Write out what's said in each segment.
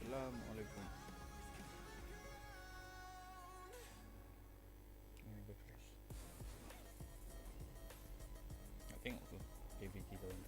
Assalamualaikum. Ini refresh. Tak tengok tu AVT kau ni.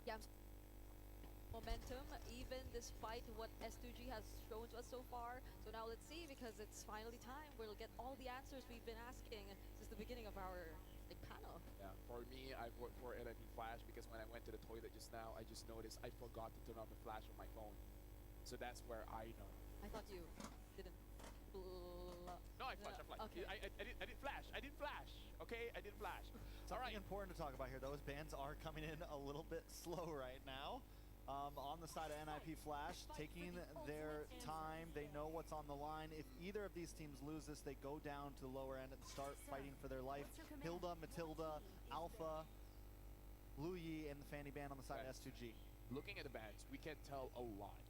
Yeah, momentum, even despite what S2G has shown to us so far. So now let's see, because it's finally time. We'll get all the answers we've been asking since the beginning of our panel. Yeah, for me, I vote for LMP Flash because when I went to the toilet just now, I just noticed I forgot to turn on the flash on my phone. So that's where I know. I thought you didn't. No, I flashed. I flashed. Okay. I did flash. I didn't flash. Okay, I didn't flash. Something important to talk about here, though, is bans are coming in a little bit slow right now. On the side of NIP Flash, taking their time. They know what's on the line. If either of these teams lose this, they go down to the lower end and start fighting for their life. Hilda, Matilda, Alpha, Lu Yi, and the Fanny Ban on the side of S2G. Looking at the bans, we can tell a lot.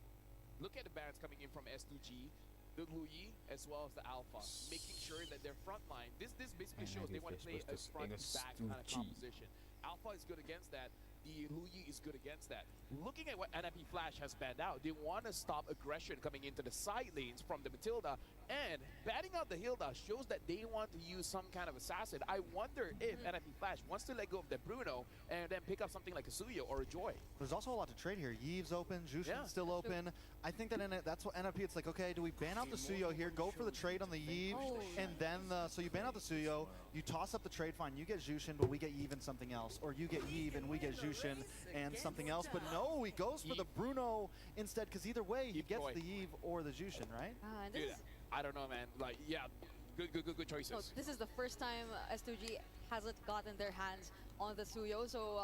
Look at the bans coming in from S2G, the Lu Yi, as well as the Alpha, making sure that their front line, this basically shows they want to play a front-back kind of composition. Alpha is good against that. The Lu Yi is good against that. Looking at what NIP Flash has banned out, they want to stop aggression coming into the side lanes from the Matilda, and banning out the Hilda shows that they want to use some kind of assassin. I wonder if NIP Flash wants to let go of the Bruno and then pick up something like a Suyo or a Joy. There's also a lot to trade here. Yve's open, Jushin's still open. I think that that's what NIP, it's like, okay, do we ban out the Suyo here, go for the trade on the Yve, and then, so you ban out the Suyo, you toss up the trade, fine, you get Jushin, but we get Yve and something else. Or you get Yve and we get Jushin and something else. But no, he goes for the Bruno instead, because either way, he gets the Yve or the Jushin, right? Dude, I don't know, man. Like, yeah, good choices. No, this is the first time S2G hasn't gotten their hands on the Suyo. So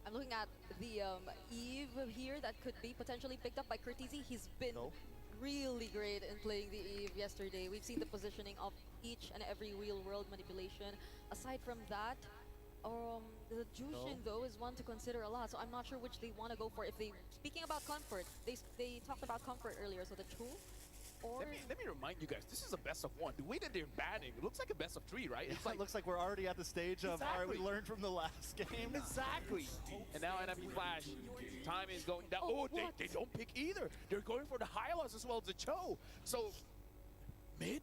I'm looking at the Eve here that could be potentially picked up by Curtizi. He's been really great in playing the Eve yesterday. We've seen the positioning of each and every real world manipulation. Aside from that, the Jushin though is one to consider a lot. So I'm not sure which they want to go for. If they, speaking about comfort, they talked about comfort earlier. So the Chu. Or let me remind you guys, this is a best of one. The way that they're banning, it looks like a best of three, right? It's like, it looks like we're already at the stage of, all right, we learned from the last game. Exactly. And now NIP Flash, time is going down. Oh, they don't pick either. They're going for the Hylos as well as the Cho. So mid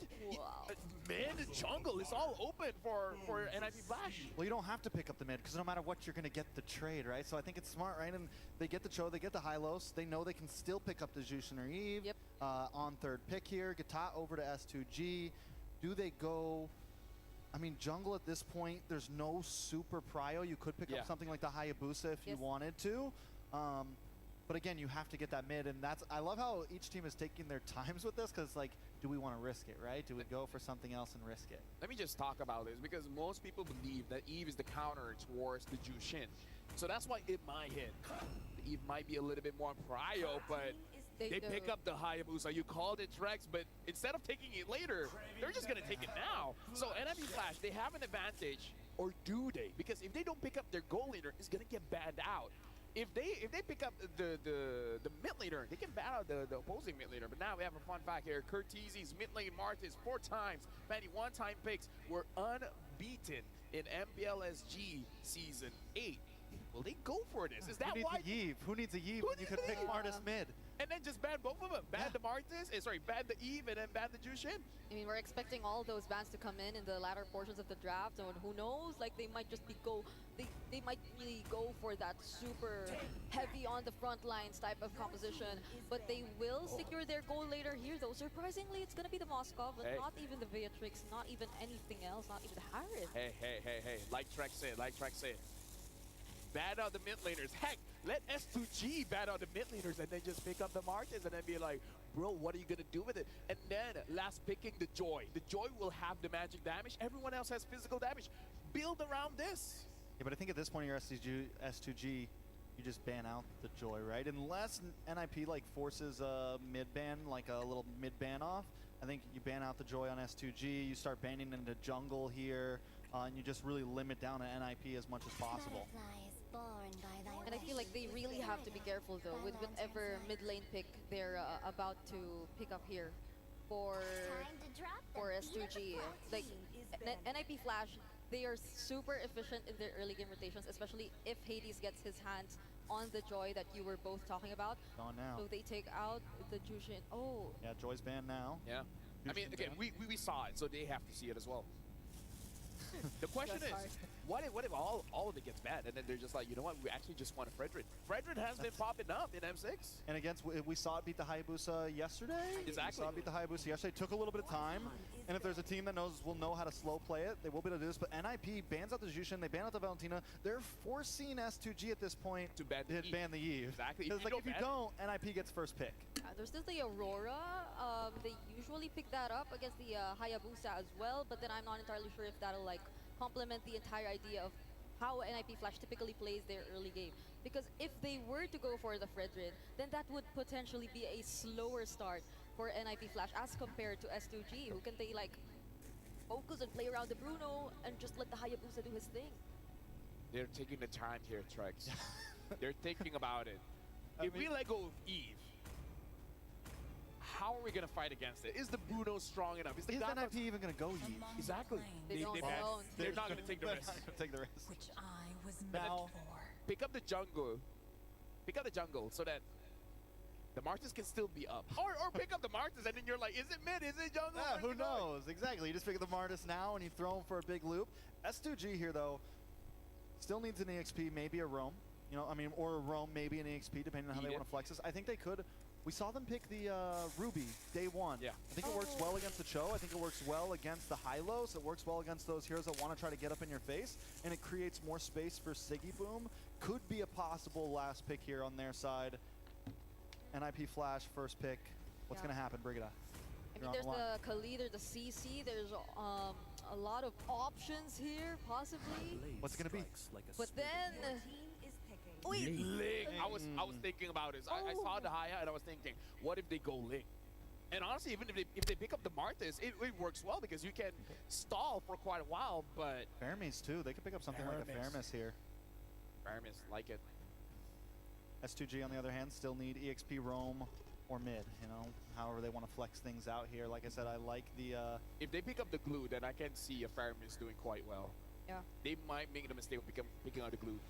jungle is all open for NIP Flash. Well, you don't have to pick up the mid, because no matter what, you're going to get the trade, right? So I think it's smart, right? And they get the Cho, they get the Hylos. They know they can still pick up the Jushin or Eve on third pick here. Gata over to S2G. Do they go... I mean, jungle at this point, there's no super prio. You could pick up something like the Hayabusa if you wanted to. But again, you have to get that mid, and I love how each team is taking their times with this, because like, do we want to risk it, right? Do we go for something else and risk it? Let me just talk about this, because most people believe that Eve is the counter towards the Jushin. So that's why it might hit. The Eve might be a little bit more prio, but they pick up the Hayabusa. You called it Trex, but instead of taking it later, they're just going to take it now. So NIP Flash, they have an advantage, or do they? Because if they don't pick up their goal leader, it's going to get banned out. If they pick up the mid laner, they can ban out the opposing mid laner. But now we have a fun fact here. Curtizi's mid lane Martis 4 times, Fanny 1-time picks were unbeaten in MPLSG Season 8. Will they go for this? Is that why? Who needs a Yve when you could pick Martis mid? and then just ban both of them. Ban the Martis, ban the Eve, and then ban the Jushin. I mean, we're expecting all those bans to come in the latter portions of the draft, and who knows, like they might just they might really go for that super heavy on the front lines type of composition, but they will secure their goal later here though. Surprisingly, it's gonna be the Moskov, and not even the Beatrix, not even anything else, not even the Harris. Hey, like Trek said, ban out the mid laners. Heck, let S2G ban out the mid laners and then just pick up the Martins and then be like, bro, what are you gonna do with it? And then last picking the Joy. The Joy will have the magic damage. Everyone else has physical damage. Build around this. Yeah, but I think at this point, your S2G, you just ban out the Joy, right? Unless NIP like forces a mid ban, like a little mid ban off. I think you ban out the Joy on S2G. You start banning into jungle here, and you just really limit down an NIP as much as possible. And I feel like they really have to be careful though with whatever mid lane pick they're about to pick up here for S2G. Like NIP Flash, they are super efficient in their early game rotations, especially if Hades gets his hands on the Joy that you were both talking about. Gone now. So they take out the Jushin. Oh. Yeah, Joy's banned now. Yeah. I mean, again, we saw it, so they have to see it as well. The question is, what if all of it gets bad, and then they're just like, you know what, we actually just want a Fredrin. Fredrin has been popping up in M6. And against, we saw it beat the Hayabusa yesterday. Exactly. We saw it beat the Hayabusa yesterday. Took a little bit of time. And if there's a team that will know how to slow play it, they will be able to do this. But NIP bans out the Jushin, they ban out the Valentina. They're forcing S2G at this point to ban the Eve. Exactly. Because like, if you don't, NIP gets first pick. There's still the Aurora. They usually pick that up against the Hayabusa as well, but then I'm not entirely sure if that'll like complement the entire idea of how NIP Flash typically plays their early game. Because if they were to go for the Fredrin, then that would potentially be a slower start for NIP Flash as compared to S2G, who can they like focus and play around the Bruno and just let the Hayabusa do his thing. They're taking the time here, Trex. They're thinking about it. If we let go of Eve, how are we going to fight against it? Is the Bruno strong enough? Is the NIP even going to go Eve? Exactly. They're not going to take the risk. Take the risk. Which I was now, for. Pick up the jungle. Pick up the jungle so that the Martins can still be up. Or pick up the Martins and then you're like, is it mid? Is it jungle? Yeah, who knows? Exactly. You just pick up the Martis now and you throw him for a big loop. S2G here, though, still needs an EXP, maybe a roam. You know, I mean, or a roam, maybe an EXP, depending on how they want to flex this. I think they could. We saw them pick the Ruby day one. Yeah. I think it works well against the Cho. I think it works well against the Hylos. It works well against those heroes that want to try to get up in your face. And it creates more space for Siggy Boom. Could be a possible last pick here on their side. NIP Flash, first pick. What's going to happen, Brigida? I mean, there's the Khalid or the CC. There's a lot of options here, possibly. What's it going to be? But then... Ling. I was thinking about it. I saw the Haya and I was thinking, what if they go Ling? And honestly, even if they pick up the Martis, it works well because you can stall for quite a while, but... Fermis too. They could pick up something like a Fermis here. Fermis, like it. S2G on the other hand still need EXP roam or mid, you know, however they want to flex things out here. Like I said, I like the... If they pick up the glue, then I can see a Fermis doing quite well. Yeah. They might make the mistake of picking out the glue.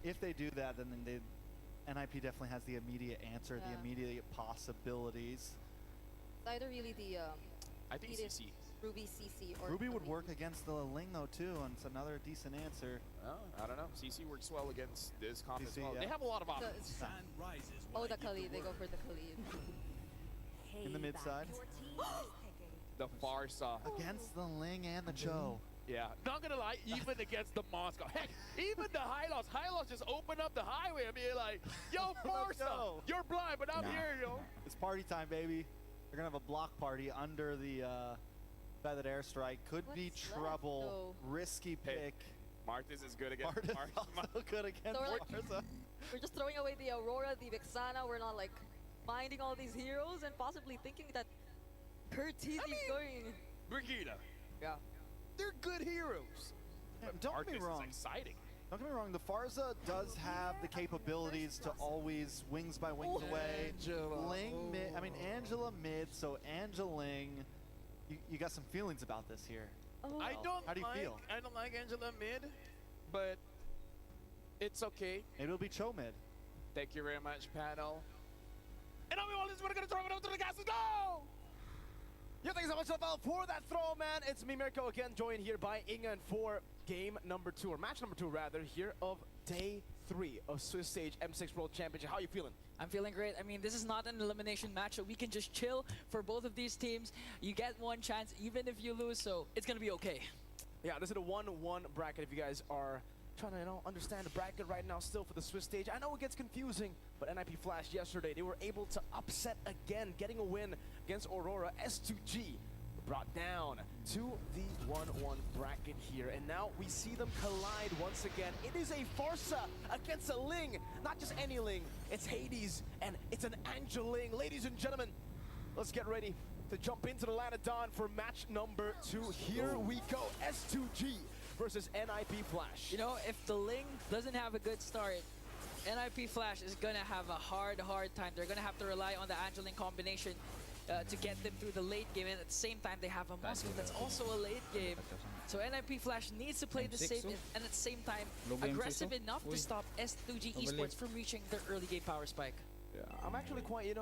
If they do that, then NIP definitely has the immediate answer, the immediate possibilities. It's either really the... I think CC. Ruby CC or... Ruby would work against the Ling though too, and it's another decent answer. I don't know. CC works well against this comp as well. Yeah. They have a lot of options. Oh, the Khalid. They go for the Khalid. In the mid side. The Farsa. Against the Ling and the Cho. Yeah, not gonna lie, even against the Moscow. Heck, even the Hylos just open up the highway and be like, yo, Farsa, you're blind, but I'm here, yo. It's party time, baby. They're gonna have a block party under the feathered airstrike. Could be trouble. Risky pick. Hey, Martis is good against also good against Farsa. We're just throwing away the Aurora, the Vexana. We're not like minding all these heroes and possibly thinking that Curtiz is going. Brigida. Yeah. They're good heroes. Don't get me wrong. Is exciting. Don't get me wrong. The Farsa does have the capabilities to always wings by wings away. Angela. Ling mid. I mean, Angela mid. So Angeling, you got some feelings about this here. Oh. How do you feel? I don't like Angela mid, but it's okay. Maybe it'll be Cho mid. Thank you very much, panel. And now we all just want to throw it over to the gas. Let's go! Yeah, thanks so much, Rafael, for that throw, man. It's me, Mirko, again, joined here by Ingan for game number 2, or match number 2, rather, here of day 3 of Swiss Stage M6 World Championship. How are you feeling? I'm feeling great. I mean, this is not an elimination match, so we can just chill for both of these teams. You get one chance, even if you lose, so it's going to be okay. Yeah, this is a 1-1 bracket if you guys are trying to, understand the bracket right now still for the Swiss Stage. I know it gets confusing, but NIP Flash yesterday, they were able to upset again, getting a win against Aurora. S2G brought down to the 1-1 bracket here, and now we see them collide once again. It is a Farsa against a Ling, not just any Ling, it's Hades, and it's an Angel Ling. Ladies and gentlemen, let's get ready to jump into the land of dawn for match number 2. Here we go, S2G versus NIP Flash. You know, if the Ling doesn't have a good start, NIP Flash is going to have a hard time. They're going to have to rely on the Angeline combination to get them through the late game, and at the same time they have a Muscle that's also a late game. So NIP Flash needs to play the safe and at the same time aggressive enough to stop S2G Esports from reaching their early game power spike. Yeah, I'm actually quite,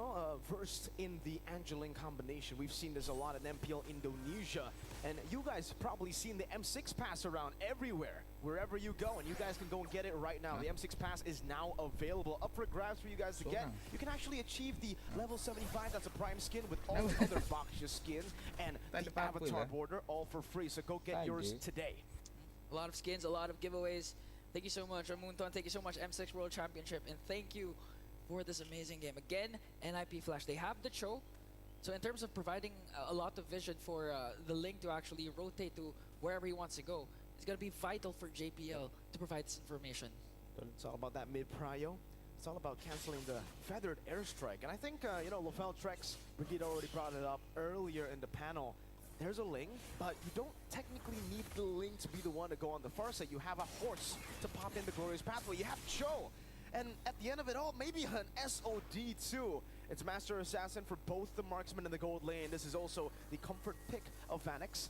versed in the Angeline combination. We've seen this a lot in MPL Indonesia, and you guys probably seen the M6 pass around everywhere, wherever you go, and you guys can go and get it right now. The M6 pass is now available, up for grabs for you guys to get. You can actually achieve the level 75, that's a prime skin, with all the other Boxia skins, and the avatar border, all for free, so go get yours today. A lot of skins, a lot of giveaways. Thank you so much, Ramunton. Thank you so much, M6 World Championship, and thank you for this amazing game. Again, NIP Flash, they have the Cho. So in terms of providing a lot of vision for the Ling to actually rotate to wherever he wants to go, it's going to be vital for JPL to provide this information. It's all about that mid-prio. It's all about canceling the feathered airstrike. And I think, Lofel Trex, Brigitte already brought it up earlier in the panel. There's a Ling, but you don't technically need the Ling to be the one to go on the far side. You have a horse to pop in the glorious pathway. You have Cho. And at the end of it all, maybe an SOD too. It's Master Assassin for both the marksman and the gold lane. This is also the comfort pick of Vanix.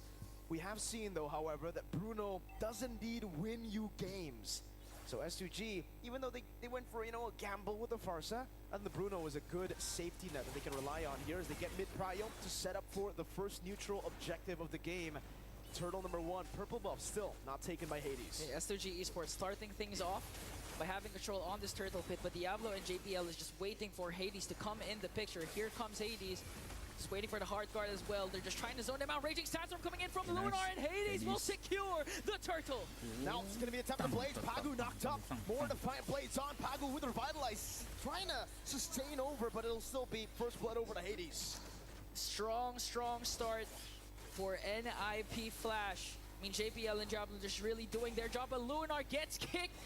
We have seen though, however, that Bruno does indeed win you games. So S2G, even though they went for, a gamble with the Farsa, and the Bruno is a good safety net that they can rely on here as they get mid-prio to set up for the first neutral objective of the game. Turtle number 1, purple buff, still not taken by Hades. Okay, S2G Esports starting things off by having control on this turtle pit, but Diablo and JPL is just waiting for Hades to come in the picture. Here comes Hades, just waiting for the hard guard as well. They're just trying to zone him out. Raging Sandstorm coming in from Lunar, and Hades will secure the turtle. Now it's going to be a temper blades. Pagu knocked up. More defiant blades on. Pagu with Revitalize, trying to sustain over, but it'll still be first blood over to Hades. Strong start for NIP Flash. I mean, JPL and Diablo just really doing their job, but Lunar gets kicked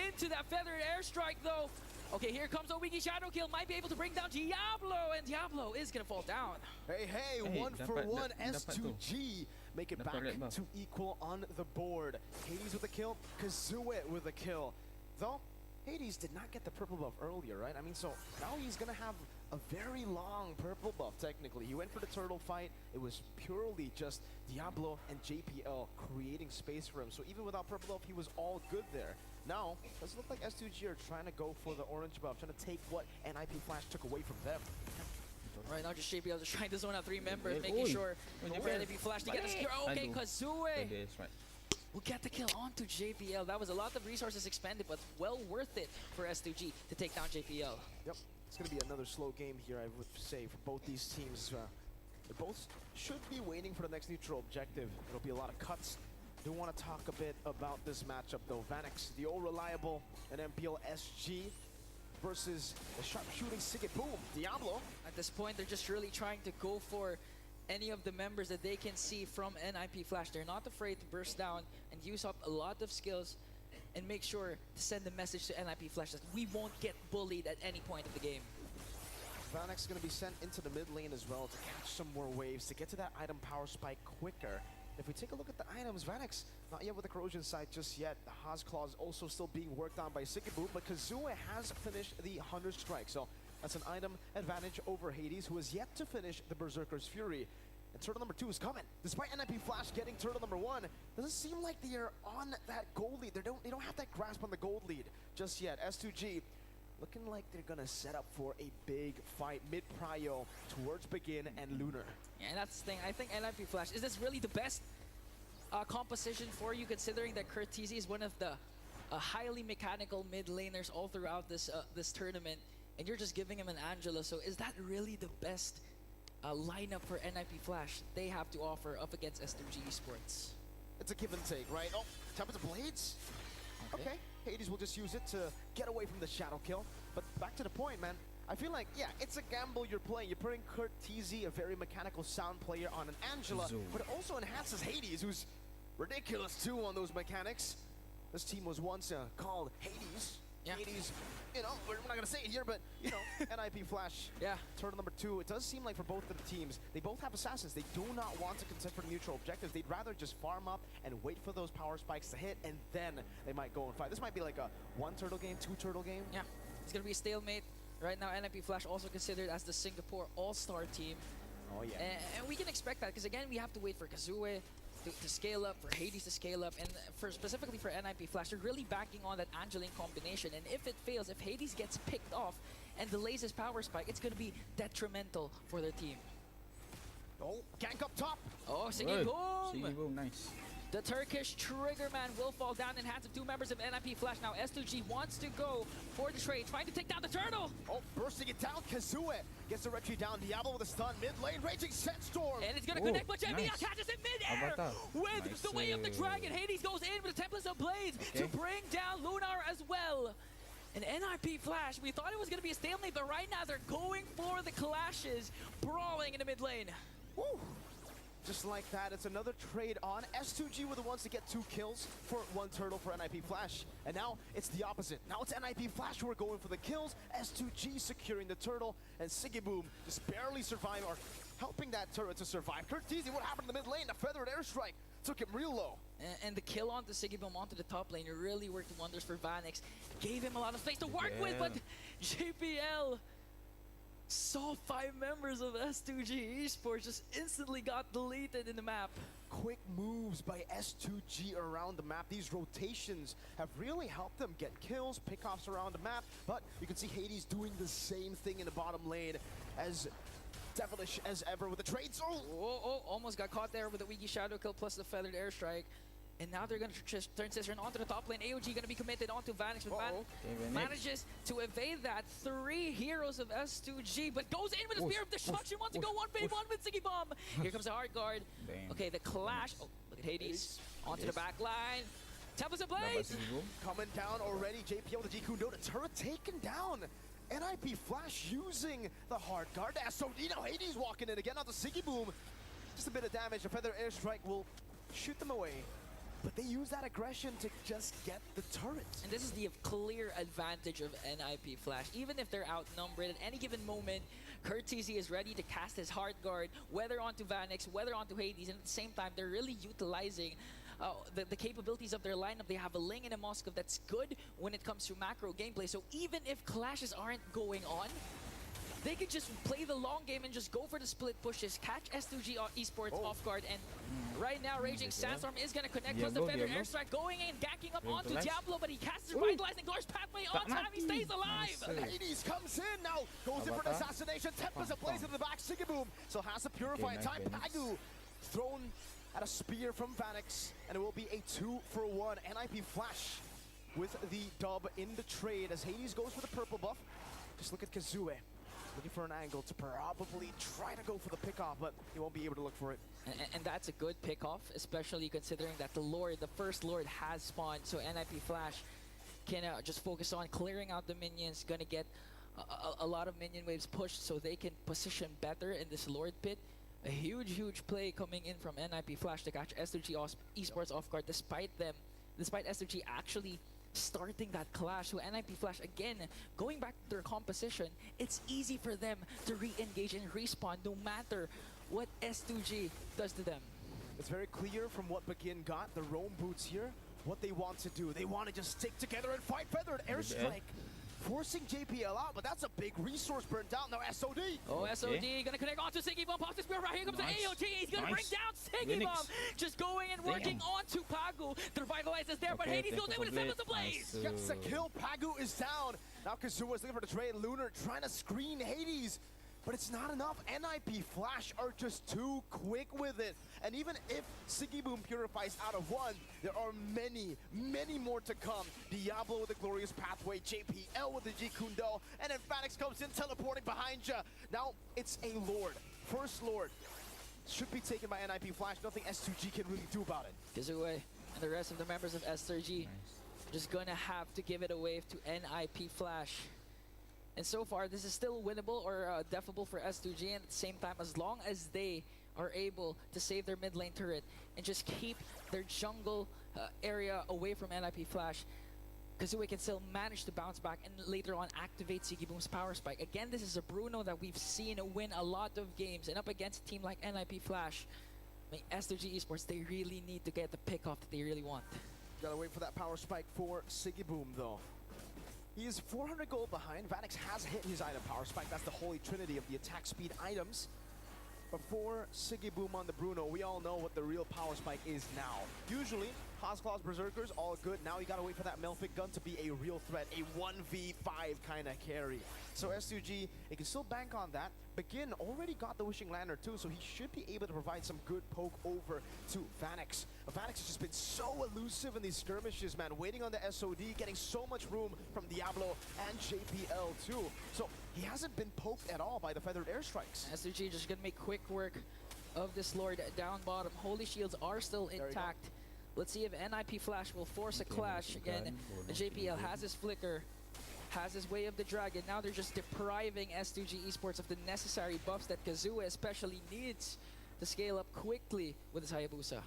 into that feathered airstrike though. Okay, here comes a Wiki Shadow Kill, might be able to bring down Diablo, and Diablo is gonna fall down. Hey, 1-for-1 S2G. Make it back to equal on the board. Hades with a kill, Kazue with a kill. Though, Hades did not get the purple buff earlier, right? I mean, so now he's gonna have a very long purple buff, technically. He went for the turtle fight. It was purely just Diablo and JPL creating space for him. So even without purple buff, he was all good there. Now, does it look like S2G are trying to go for the orange buff, trying to take what NIP Flash took away from them. Right now, just JPL just trying to zone out 3 members, making sure for NIP Flash to get a secure. Okay, Kazue will get the kill onto JPL. That was a lot of resources expended, but well worth it for S2G to take down JPL. Yep, it's going to be another slow game here, I would say, for both these teams. They both should be waiting for the next neutral objective. It'll be a lot of cuts. Do want to talk a bit about this matchup though. Vanix, the old reliable, and MPL SG versus the sharpshooting Sigit Boom, Diablo. At this point, they're just really trying to go for any of the members that they can see from NIP Flash. They're not afraid to burst down and use up a lot of skills and make sure to send a message to NIP Flash that we won't get bullied at any point of the game. Vanix is going to be sent into the mid lane as well to catch some more waves, to get to that item power spike quicker. If we take a look at the items, Vanix, not yet with the corrosion sight just yet. The Haas Claw is also still being worked on by Sikibu, but Kazue has finished the Hunter Strike. So that's an item advantage over Hades, who has yet to finish the Berserker's Fury. And turtle number 2 is coming. Despite NIP Flash getting turtle number 1, doesn't seem like they are on that gold lead. They don't have that grasp on the gold lead just yet. S2G looking like they're gonna set up for a big fight mid-prio towards Begin and Lunar. Yeah, and that's the thing. I think NIP Flash, is this really the best composition for you, considering that Curtizi is one of the highly mechanical mid laners all throughout this this tournament, and you're just giving him an Angela. So is that really the best lineup for NIP Flash they have to offer up against S2G Esports? It's a give and take, right? Oh, Tempest of Blades? Okay. Hades will just use it to get away from the shadow kill. But back to the point, man. I feel like, yeah, it's a gamble you're playing. You're putting Curtizi, a very mechanical sound player, on an Angela, but it also enhances Hades, who's ridiculous too on those mechanics. This team was once called Hades. Yeah. Hades, you know, we're not gonna say it here, but you know, NIP Flash. Yeah. Turtle number 2. It does seem like for both of the teams, they both have assassins. They do not want to contest for the neutral objectives. They'd rather just farm up and wait for those power spikes to hit, and then they might go and fight. This might be like a 1 turtle game, 2 turtle game. Yeah, it's gonna be a stalemate. Right now, NIP Flash also considered as the Singapore All-Star team. Oh yeah. And we can expect that, because again, we have to wait for Kazue to scale up, for Hades to scale up, and for specifically for NIP Flash, they're really banking on that Angeline combination. And if it fails, if Hades gets picked off and delays his power spike, it's going to be detrimental for their team. Oh, gank up top. Oh, Siggy Boom! Siggy Boom, nice. The Turkish Triggerman will fall down in hands of 2 members of NIP Flash. Now S2G wants to go for the trade, trying to take down the turtle. Oh, bursting it down. Kazue gets the retreat down. Diablo with a stun. Mid lane, Raging Sandstorm. And it's going to connect, but Jemia nice. catches it midair with Nice. the way of the dragon. Hades goes in with the Tempest of Blades to bring down Lunar as well. And NIP Flash, we thought it was going to be a stalemate, but right now they're going for the clashes, brawling in the mid lane. Woo. Just like that, it's another trade on. S2G were the ones to get 2 kills for 1 turtle for NIP Flash. And now it's the opposite. Now it's NIP Flash who are going for the kills. S2G securing the turtle. And Siggy Boom just barely surviving, or helping that turret to survive. Curtizi, what happened in the mid lane? The feathered airstrike took him real low. And the kill onto Siggy Boom onto the top lane really worked wonders for Vanix. Gave him a lot of space to work with, but JPL saw 5 members of S2G Esports just instantly got deleted in the map. Quick moves by S2G around the map. These rotations have really helped them get kills, pickoffs around the map, but you can see Hades doing the same thing in the bottom lane, as devilish as ever with the trades. Oh, almost got caught there with the Wiki Shadow kill plus the feathered airstrike. And now they're going to turn Cicerone onto the top lane. AOG going to be committed onto Vanix, but manages to evade that. 3 heroes of S2G, but goes in with a Spear of Destruction. Wants to go 1v1 with Siggy Bomb. Here comes the hard guard. Damn. Okay, the clash. Oh, look at Hades. Onto the back line. Tempest of Blades. Coming down already. JPL with the G-Kundo. The turret taken down. NIP Flash using the hard guard. So, you know, Hades walking in again onto Siggy Boom. Just a bit of damage. A feather airstrike will shoot them away. But they use that aggression to just get the turret. And this is the clear advantage of NIP Flash. Even if they're outnumbered at any given moment, Curtizi is ready to cast his hard guard, whether onto Vanix, whether onto Hades, and at the same time, they're really utilizing the capabilities of their lineup. They have a Ling and a Moskov that's good when it comes to macro gameplay. So even if clashes aren't going on, they could just play the long game and just go for the split pushes, catch S2G Esports off guard, and right now Raging Sandstorm is going to connect plus the feather airstrike going in, ganking up onto Diablo, but he casts Revitalizing Glorious Pathway on time, he stays alive! Hades comes in now, goes in for an assassination, Tempest of Blaze in the back, Siggy Boom still has to purify in time, Pagu thrown at a spear from Vanix, and it will be a 2-for-1. NIP Flash with the dub in the trade as Hades goes for the purple buff. Just look at Kazue. Looking for an angle to probably try to go for the pickoff, but he won't be able to look for it. And that's a good pickoff, especially considering that the first Lord has spawned, so NIP Flash can just focus on clearing out the minions, gonna get a lot of minion waves pushed so they can position better in this Lord pit. A huge play coming in from NIP Flash to catch S2G Esports off guard, despite S2G actually starting that clash. So NIP Flash, again, going back to their composition, it's easy for them to re-engage and respawn no matter what S2G does to them. It's very clear from what Begin got, the roam boots here, what they want to do. They want to just stick together and fight. Feathered airstrike forcing JPL out, but that's a big resource burn down. Now SOD. Oh, Okay. SOD gonna connect onto Siggy Bomb. Pops the spear right here comes Nice. the AOT. He's gonna bring Nice. down Siggy Bomb. Linux. Just going and working Damn. onto Pagu. The revitalize is there, but Okay, Hades thank goes you in with for a 7 Blade. Blaze. Nice. Gets a kill. Pagu is down. Now Kazua's looking for the trade. Lunar trying to screen Hades. But it's not enough. NIP Flash are just too quick with it. And even if Siggy Boom purifies out of one, there are many, many more to come. Diablo with the glorious pathway, JPL with the G Kundo, and then Phoenix comes in, teleporting behind you. Now it's a Lord. First Lord. Should be taken by NIP Flash. Nothing S2G can really do about it. Kazue and the rest of the members of S3G Nice. just gonna have to give it away to NIP Flash. And so far, this is still winnable or defable for S2G, and at the same time, as long as they are able to save their mid lane turret and just keep their jungle area away from NIP Flash, Kazue can still manage to bounce back and later on activate Siggy Boom's power spike. Again, this is a Bruno that we've seen win a lot of games, and up against a team like NIP Flash, I mean, S2G Esports, they really need to get the pick off that they really want. Gotta wait for that power spike for Siggy Boom, though. He is 400 gold behind. Vanix has hit his item power spike. That's the holy trinity of the attack speed items. But for Siggy Boom on the Bruno, we all know what the real power spike is now. Usually, Claws Berserkers, all good. Now you gotta wait for that Melfic gun to be a real threat, a 1v5 kind of carry. So S2G, it can still bank on that. Begin already got the Wishing Lantern too, so he should be able to provide some good poke over to Vanix. Vanix has just been so elusive in these skirmishes, man. Waiting on the SOD, getting so much room from Diablo and JPL too. So he hasn't been poked at all by the feathered airstrikes. S2G just gonna make quick work of this Lord down bottom. Holy Shields are still intact. Let's see if NIP Flash will force a clash. Again, JPL has his flicker, has his way of the dragon. Now they're just depriving S2G Esports of the necessary buffs that Kazua especially needs to scale up quickly with his Hayabusa.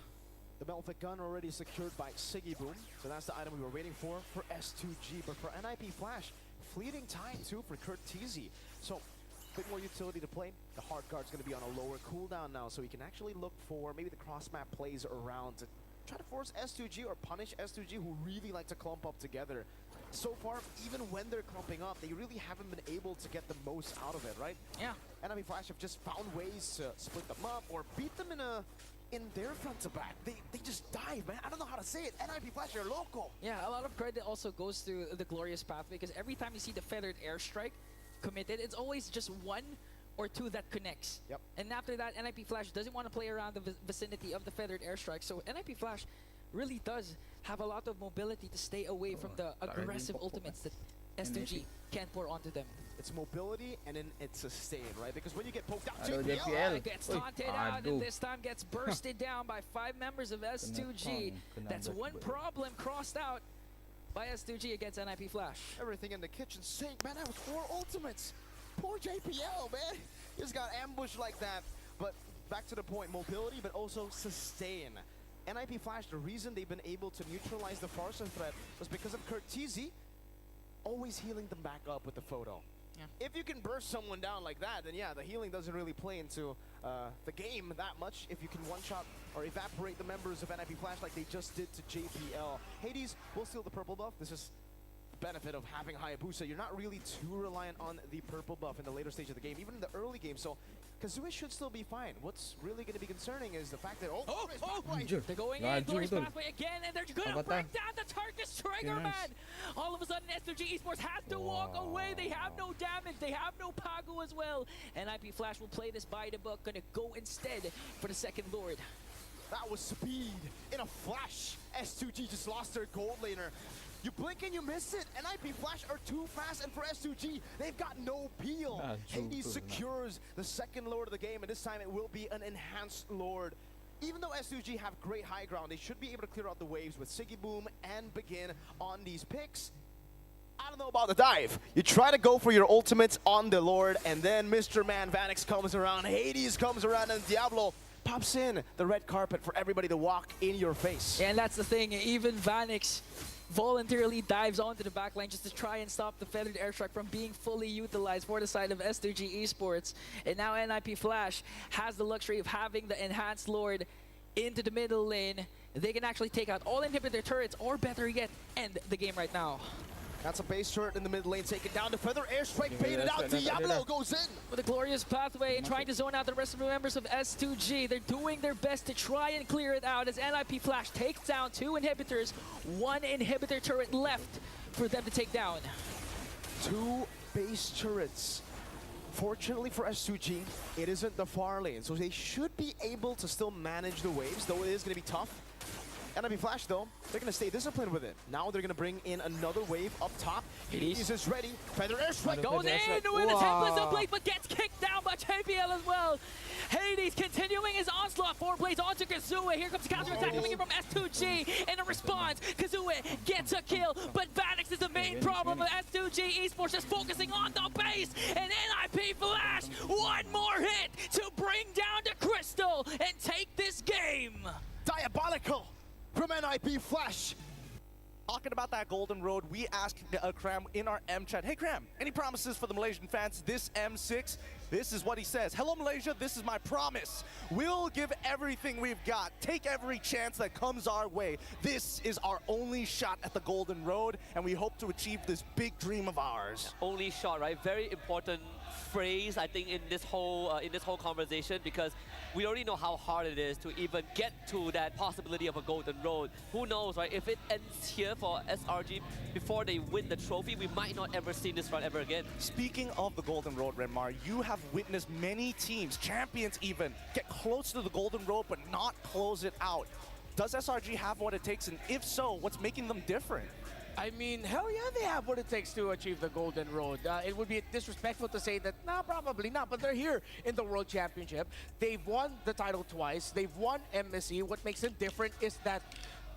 The Melfic gun already secured by Siggy Boom, so that's the item we were waiting for S2G. But for NIP Flash, fleeting time too for Curtizi. So a bit more utility to play. The hard guard's going to be on a lower cooldown now, so he can actually look for maybe the cross map plays around to try to force S2G or punish S2G, who really like to clump up together. So far, even when they're clumping up, they really haven't been able to get the most out of it, right? Yeah. NIP Flash have just found ways to split them up or beat them in their front to back. They just dive, man. I don't know how to say it. NIP Flash are local. Yeah, a lot of credit also goes to the glorious pathway, because every time you see the feathered airstrike committed, it's always just one or two that connects. Yep. And after that, NIP Flash doesn't want to play around the vicinity of the feathered airstrike. So NIP Flash really does have a lot of mobility to stay away from the aggressive ultimates that S2G can't pour onto them. It's mobility and then it's sustain, right? Because when you get poked out, Hello, JPL, JPL. Gets Uy, taunted out, aduh. and this time gets bursted down by 5 members of S2G. That's one problem crossed out by S2G against NIP Flash. everything in the kitchen sink. Man, that was 4 ultimates. Poor JPL, man. He just got ambushed like that. But back to the point, mobility, but also sustain. NIP Flash, the reason they've been able to neutralize the Farsa threat was because of Curtizi always healing them back up with the photo. Yeah. If you can burst someone down like that, then yeah, the healing doesn't really play into the game that much. If you can one-shot or evaporate the members of NIP Flash like they just did to JPL. Hades will steal the purple buff. This is the benefit of having Hayabusa. You're not really too reliant on the purple buff in the later stage of the game, even in the early game. So Kazue should still be fine. What's really going to be concerning is the fact that They're going in, Glorious Pathway again, and they're going to break down the Tarkus Trigger, man! All of a sudden, S2G Esports has to walk away. They have no damage. They have no Pagu as well. And NIP Flash will play this by the book, going to go instead for the second Lord. That was speed in a flash. S2G just lost their gold laner. You blink and you miss it. NIP Flash are too fast, and for S2G, they've got no peel. Hades secures the second Lord of the game, and this time it will be an enhanced Lord. Even though S2G have great high ground, they should be able to clear out the waves with Siggy Boom and Begin on these picks. I don't know about the dive. You try to go for your ultimates on the Lord, and then Mr. Man Vanix comes around, Hades comes around, and Diablo pops in the red carpet for everybody to walk in your face. And that's the thing, even Vanix voluntarily dives onto the backline just to try and stop the feathered airstrike from being fully utilized for the side of S2G Esports. And now NIP Flash has the luxury of having the enhanced Lord into the middle lane. They can actually take out all inhibitor turrets, or better yet, end the game right now. That's a base turret in the mid lane, taken down. The Feather Airstrike baited out. that's- Diablo goes in. With a glorious pathway and trying to zone out the rest of the members of S2G. They're doing their best to try and clear it out as NIP Flash takes down 2 inhibitors. 1 inhibitor turret left for them to take down. 2 base turrets. Fortunately for S2G, it isn't the far lane, so they should be able to still manage the waves, though it is going to be tough. NIP Flash, though, they're going to stay disciplined with it. Now they're going to bring in another wave up top. Hades is ready. Feather Airstrike Goes in with a template of Blade, but gets kicked down by JPL as well. Hades continuing his onslaught. 4 blades onto Kazue. Here comes the counter-attack coming in from S2G. In a response, Kazue gets a kill, but Vanix is the main problem of S2G Esports, just focusing on the base. And NIP Flash, 1 more hit to bring down the Crystal and take this game. Diabolical from NIP Flash. Talking about that Golden Road, we asked Cram in our M chat, hey Cram, any promises for the Malaysian fans this M6? This is what he says. Hello Malaysia, this is my promise. We'll give everything we've got, take every chance that comes our way. This is our only shot at the Golden Road, and we hope to achieve this big dream of ours. Only shot, right? Very important phrase, I think, in this whole conversation, because we already know how hard it is to even get to that possibility of a Golden Road. Who knows, right? If it ends here for SRG before they win the trophy, we might not ever see this run ever again. Speaking of the Golden Road, Renmar, you have witnessed many teams, champions even, get close to the Golden Road but not close it out. Does SRG have what it takes, and if so, what's making them different? I mean, hell yeah, they have what it takes to achieve the Golden Road. It would be disrespectful to say that, no, probably not, but they're here in the World Championship. They've won the title twice. They've won MSC. What makes them different is that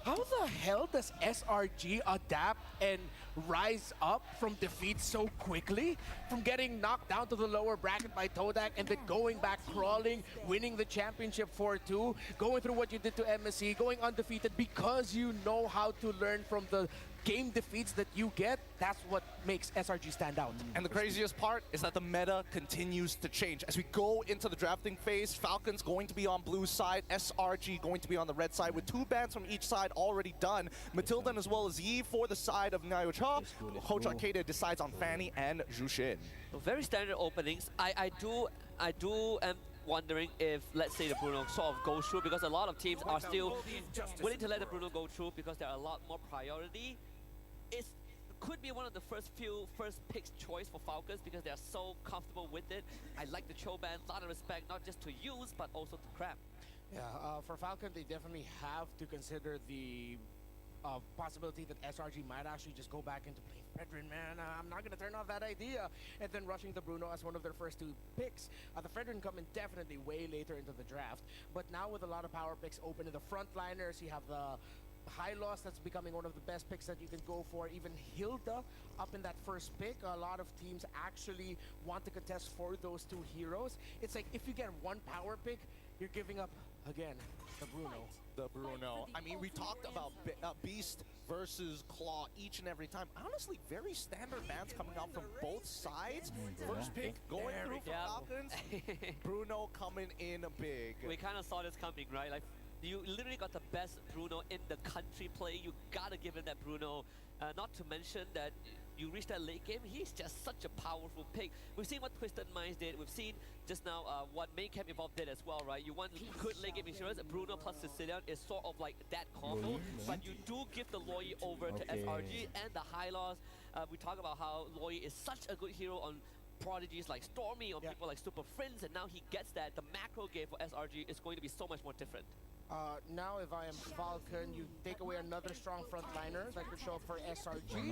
how the hell does SRG adapt and rise up from defeat so quickly? From getting knocked down to the lower bracket by Todak and then going back crawling, winning the championship 4-2, going through what you did to MSC, going undefeated because you know how to learn from the game defeats that you get. That's what makes SRG stand out. And the craziest part is that the meta continues to change. As we go into the drafting phase, Falcon's going to be on blue side, SRG going to be on the red side, with 2 bans from each side already done. Matildan as well as Yi for the side of Nyocha. Coach Arcade decides on Fanny and Jushin. So very standard openings. I do am wondering if, let's say, the Bruno sort of goes through, because a lot of teams are still willing to let the Bruno go through because there are a lot more priority. It could be one of the first picks choice for Falcons because they are so comfortable with it. I like the Choban, a lot of respect, not just to use, but also to Cram. Yeah, for Falcon, they definitely have to consider the possibility that SRG might actually just go back into playing Fredrin, man. I'm not going to turn off that idea. And then rushing the Bruno as one of their first 2 picks. The Fredrin coming definitely way later into the draft. But now with a lot of power picks open in the frontliners, you have the High Loss that's becoming one of the best picks that you can go for. Even Hilda up in that first pick. A lot of teams actually want to contest for those 2 heroes. It's like if you get 1 power pick, you're giving up, again, the Bruno. The Bruno. I mean, we talked about Beast versus Claw each and every time. Honestly, very standard bans coming out from both sides. First pick going through for Falcons. Bruno coming in big. We kind of saw this coming, right? Like, you literally got the best Bruno in the country play. You gotta give him that Bruno. Not to mention that you reach that late game, he's just such a powerful pick. We've seen what Twisted Minds did. We've seen just now what Main Camp Evolved did as well, right? You want good late game insurance. Bruno plus Sicilian is sort of like that combo, but you do give the Loi over to SRG and the High Loss. We talk about how Loi is such a good hero on prodigies like Stormy, on people like Super Friends, and now he gets that. The macro game for SRG is going to be so much more different. Now, if I am Falcon, you take away another strong frontliner that could show up for SRG,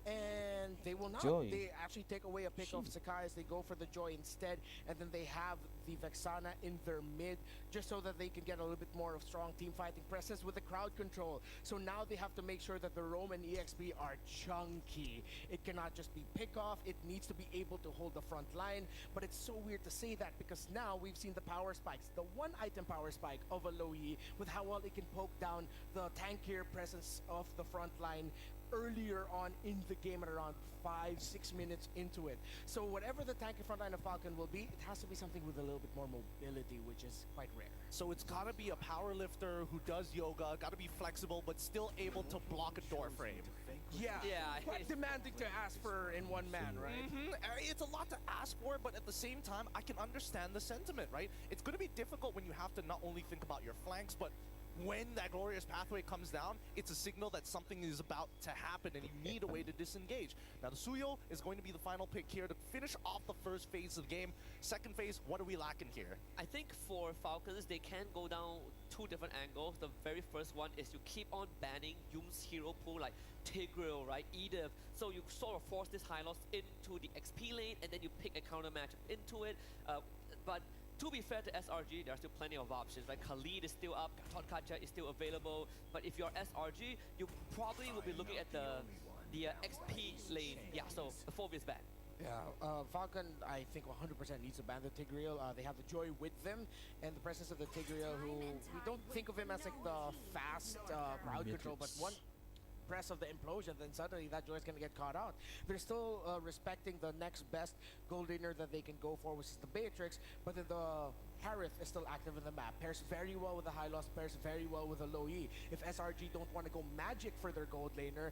and they will not. Joy. They actually take away a pick of Sakai as they go for the Joy instead, and then they have the Vexana in their mid, just so that they can get a little bit more of strong team fighting presence with the crowd control. So now they have to make sure that the Roam and EXP are chunky. It cannot just be pick off, it needs to be able to hold the front line, but it's so weird to say that because now we've seen the power spikes, the 1 item power spike of Aloy with how well it can poke down the tankier presence of the front line earlier on in the game at around 5-6 minutes into it. So whatever the tanky front line of Falcon will be, it has to be something with a little bit more mobility, which is quite rare. So it's gotta be a power lifter who does yoga, gotta be flexible, but still able to block a door frame. Yeah, Yeah, quite it's- demanding to ask for in one man, right? It's a lot to ask for, but at the same time, I can understand the sentiment, right? It's gonna be difficult when you have to not only think about your flanks, but when that glorious pathway comes down, it's a signal that something is about to happen and you need a way to disengage. Now the Suyo is going to be the final pick here to finish off the first phase of the game. Second phase, what are we lacking here? I think for Falcons, they can go down two different angles. The very first one is you keep on banning Yoom's hero pool like Tigreal, right, Edith. So you sort of force this high loss into the XP lane and then you pick a counter matchup into it. But to be fair to SRG, there are still plenty of options, right? Khalid is still up, Totkacha is still available. But if you're SRG, you probably will be looking at the XP lane. Yeah, so the Phobia's bad. Yeah, Falcon, I think 100% needs to ban the Tigreal. They have the Joy with them, and the presence of the Tigreal, who we don't think of him as like the fast crowd control, but one press of the implosion, then suddenly that Joy's gonna get caught out. They're still respecting the next best gold laner that they can go for, which is the Beatrix, but then the Harith is still active in the map. Pairs very well with the high loss, pairs very well with the low E. If SRG don't want to go magic for their gold laner,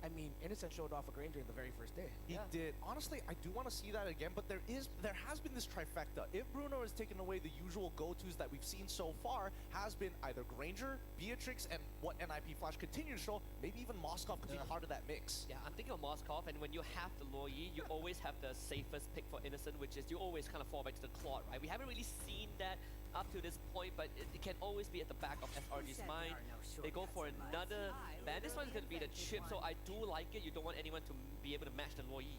I mean, Innocent showed off a Granger the very first day. He did. Honestly, I do want to see that again, but there has been this trifecta. If Bruno has taken away the usual go-tos that we've seen so far, has been either Granger, Beatrix, and what NIP Flash continue to show, maybe even Moskov could be part of that mix. Yeah, I'm thinking of Moskov, and when you have the Lo Yi, you always have the safest pick for Innocent, which is you always kind of fall back to the Claude, right? We haven't really seen that up to this point, but it can always be at the back of SRG's mind. They go for another ban. This one's going to be the chip, so I do like it. You don't want anyone to be able to match the Lo Yi.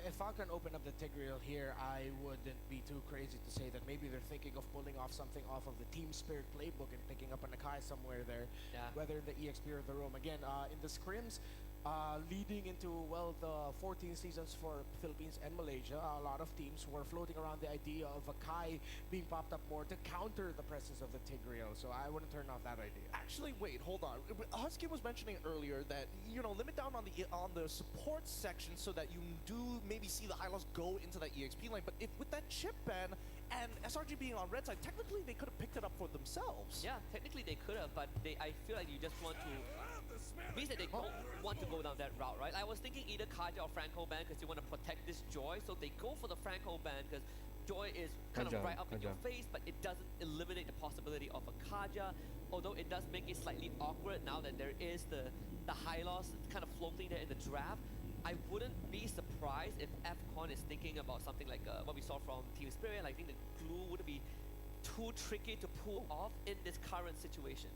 If Falcon open up the Tigreal here, I wouldn't be too crazy to say that maybe they're thinking of pulling off something off of the Team Spirit playbook and picking up an Akai somewhere there, whether in the EXP or the Roam. Again, in the scrims, leading into, well, the 14 seasons for Philippines and Malaysia, a lot of teams were floating around the idea of Akai being popped up more to counter the presence of the Tigreal, so I wouldn't turn off that idea. Actually, wait, hold on. Husky was mentioning earlier that, you know, limit down on the support section so that you do maybe see the high loss go into that EXP lane, but if with that chip ban and SRG being on red side, technically they could have picked it up for themselves. Yeah, technically they could have, but I feel like you just want to... means that they don't want to go down that route, right? I was thinking either Kaja or Franco ban because you want to protect this Joy, so they go for the Franco ban because Joy is kind of right up in your face, but it doesn't eliminate the possibility of a Kaja, although it does make it slightly awkward now that there is the high loss kind of floating there in the draft. I wouldn't be surprised if FCon is thinking about something like what we saw from Team Spirit. I think the glue wouldn't be too tricky to pull off in this current situation.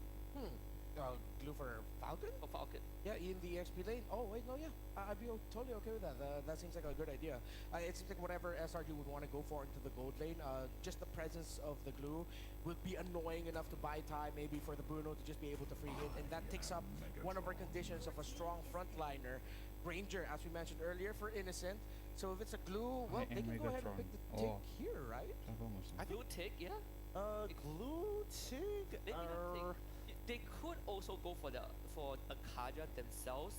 Glue for Falcon? For Falcon. Yeah, in the XP lane. Oh, wait, no, yeah. I'd be totally okay with that. That seems like a good idea. It seems like whatever SRG would want to go for into the gold lane, just the presence of the glue would be annoying enough to buy time, maybe for the Bruno to just be able to free hit. And that takes up one of our conditions of a strong frontliner. Ranger, as we mentioned earlier, for Innocent. So if it's a glue, well, they can go ahead and pick the tick here, right? I think Tick, yeah. Glue, Tig, Maybe not Tick. They could also go for a Kaja themselves,